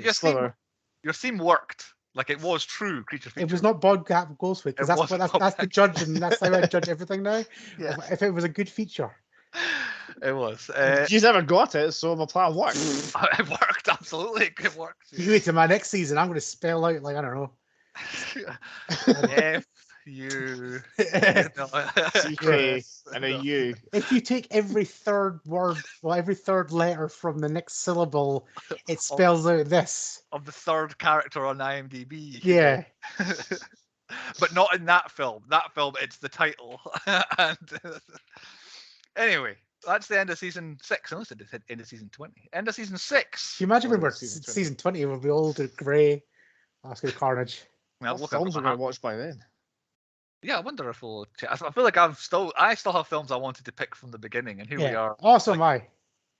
A: theme worked. Like it was true creature feature.
B: It was not Bobcat Goldthwait because that's the judge, and that's how I judge everything now.
A: Yeah.
B: If it was a good feature.
A: It was.
C: She's never got it, so my plan worked.
A: It worked, absolutely. It worked.
B: You wait till my next season, I'm going to spell out, like, I don't know.
C: F-U-C-K and a U.
B: If you take every third word, every third letter from the next syllable, it spells out this.
A: Of the third character on IMDb.
B: Yeah.
A: But not in that film. That film, it's the title. And anyway, that's the end of season 6. Unless it said end of season 20. End of season 6.
B: Can you imagine when we're season 20, we'll be old and grey. That's going to be carnage.
C: Well, what films are going to watch by then?
A: Yeah, I wonder if we'll. I feel like I still have films I wanted to pick from the beginning, and here we are.
B: Also, like,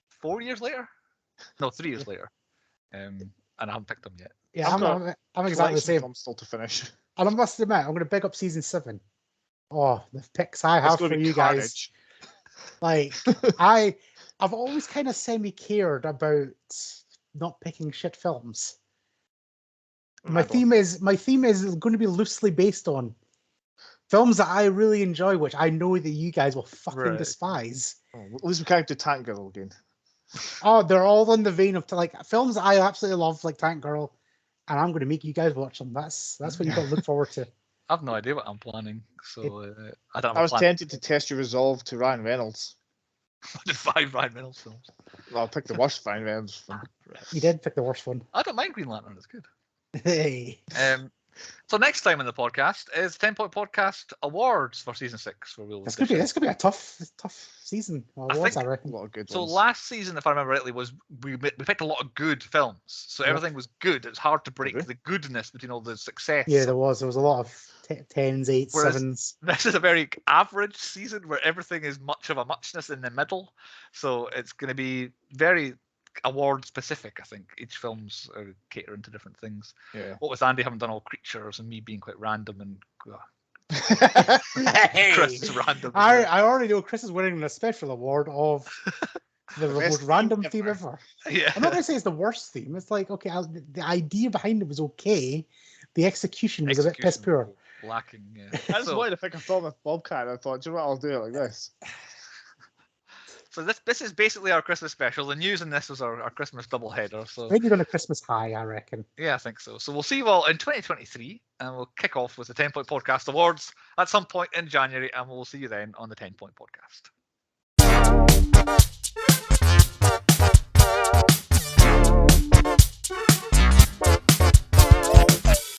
A: 4 years later? No, 3 years later. And I haven't picked them yet.
B: Yeah,
C: I've got
B: I'm exactly the
C: collection
B: same.
C: films still to finish.
B: And I must admit, I'm going to big up season 7. Oh, the picks I
C: It's
B: have
C: going
B: for
C: to be
B: you guys.
C: carnage.
B: Like, I've always kind of semi-cared about not picking shit films. My theme is going to be loosely based on films that I really enjoy, which I know that you guys will fucking
A: Right.
B: despise.
C: Oh, at least we can't do Tank Girl again.
B: Oh, they're all in the vein of like films that I absolutely love, like Tank Girl, and I'm going to make you guys watch them. That's what you've got to look forward to.
A: I've no idea what I'm planning, so I don't have
C: I
A: a
C: was
A: plan.
C: tempted to test your resolve to Ryan Reynolds.
A: I did 5 Ryan Reynolds films.
C: Well, I picked the worst Ryan Reynolds film.
B: You did pick the worst one.
A: I don't mind Green Lantern, it's good.
B: Hey.
A: So next time on the podcast is 10-point podcast awards for season 6, where we'll
B: This could be a tough season. Well,
A: I
B: I
A: think-
C: A
B: reckon.
C: lot of good
A: So
C: ones.
A: last season, if I remember rightly, was we picked a lot of good films. So
B: Yep.
A: everything was good. It's hard to break
C: Really?
A: the goodness between all the success.
B: Yeah, there was a lot of 10s, 8s,
A: Whereas-
B: 7s.
A: This is a very average season where everything is much of a muchness in the middle. So it's going to be very award specific. I think each film's catering to different things.
C: Yeah.
A: What with Andy having done all creatures and me being quite random and
B: Hey!
A: Chris is random. as well.
B: I already know Chris is winning a special award of the
C: The
B: most
C: best
B: random
C: theme
B: theme
C: ever.
B: ever.
A: Yeah.
B: I'm not going to say it's the worst theme. It's like, okay, the idea behind it was okay. The execution was a bit piss poor.
A: Lacking. Yeah.
C: I just
A: So-
C: wanted to pick a film with Bobcat. I thought, do you know what? I'll do it like this.
A: So this is basically our Christmas special. The news in this was our Christmas doubleheader. So
B: Maybe on a Christmas high, I reckon.
A: yeah, I think so. So we'll see you all in 2023, and we'll kick off with the 10-point podcast awards at some point in January, and we'll see you then on the 10-point podcast.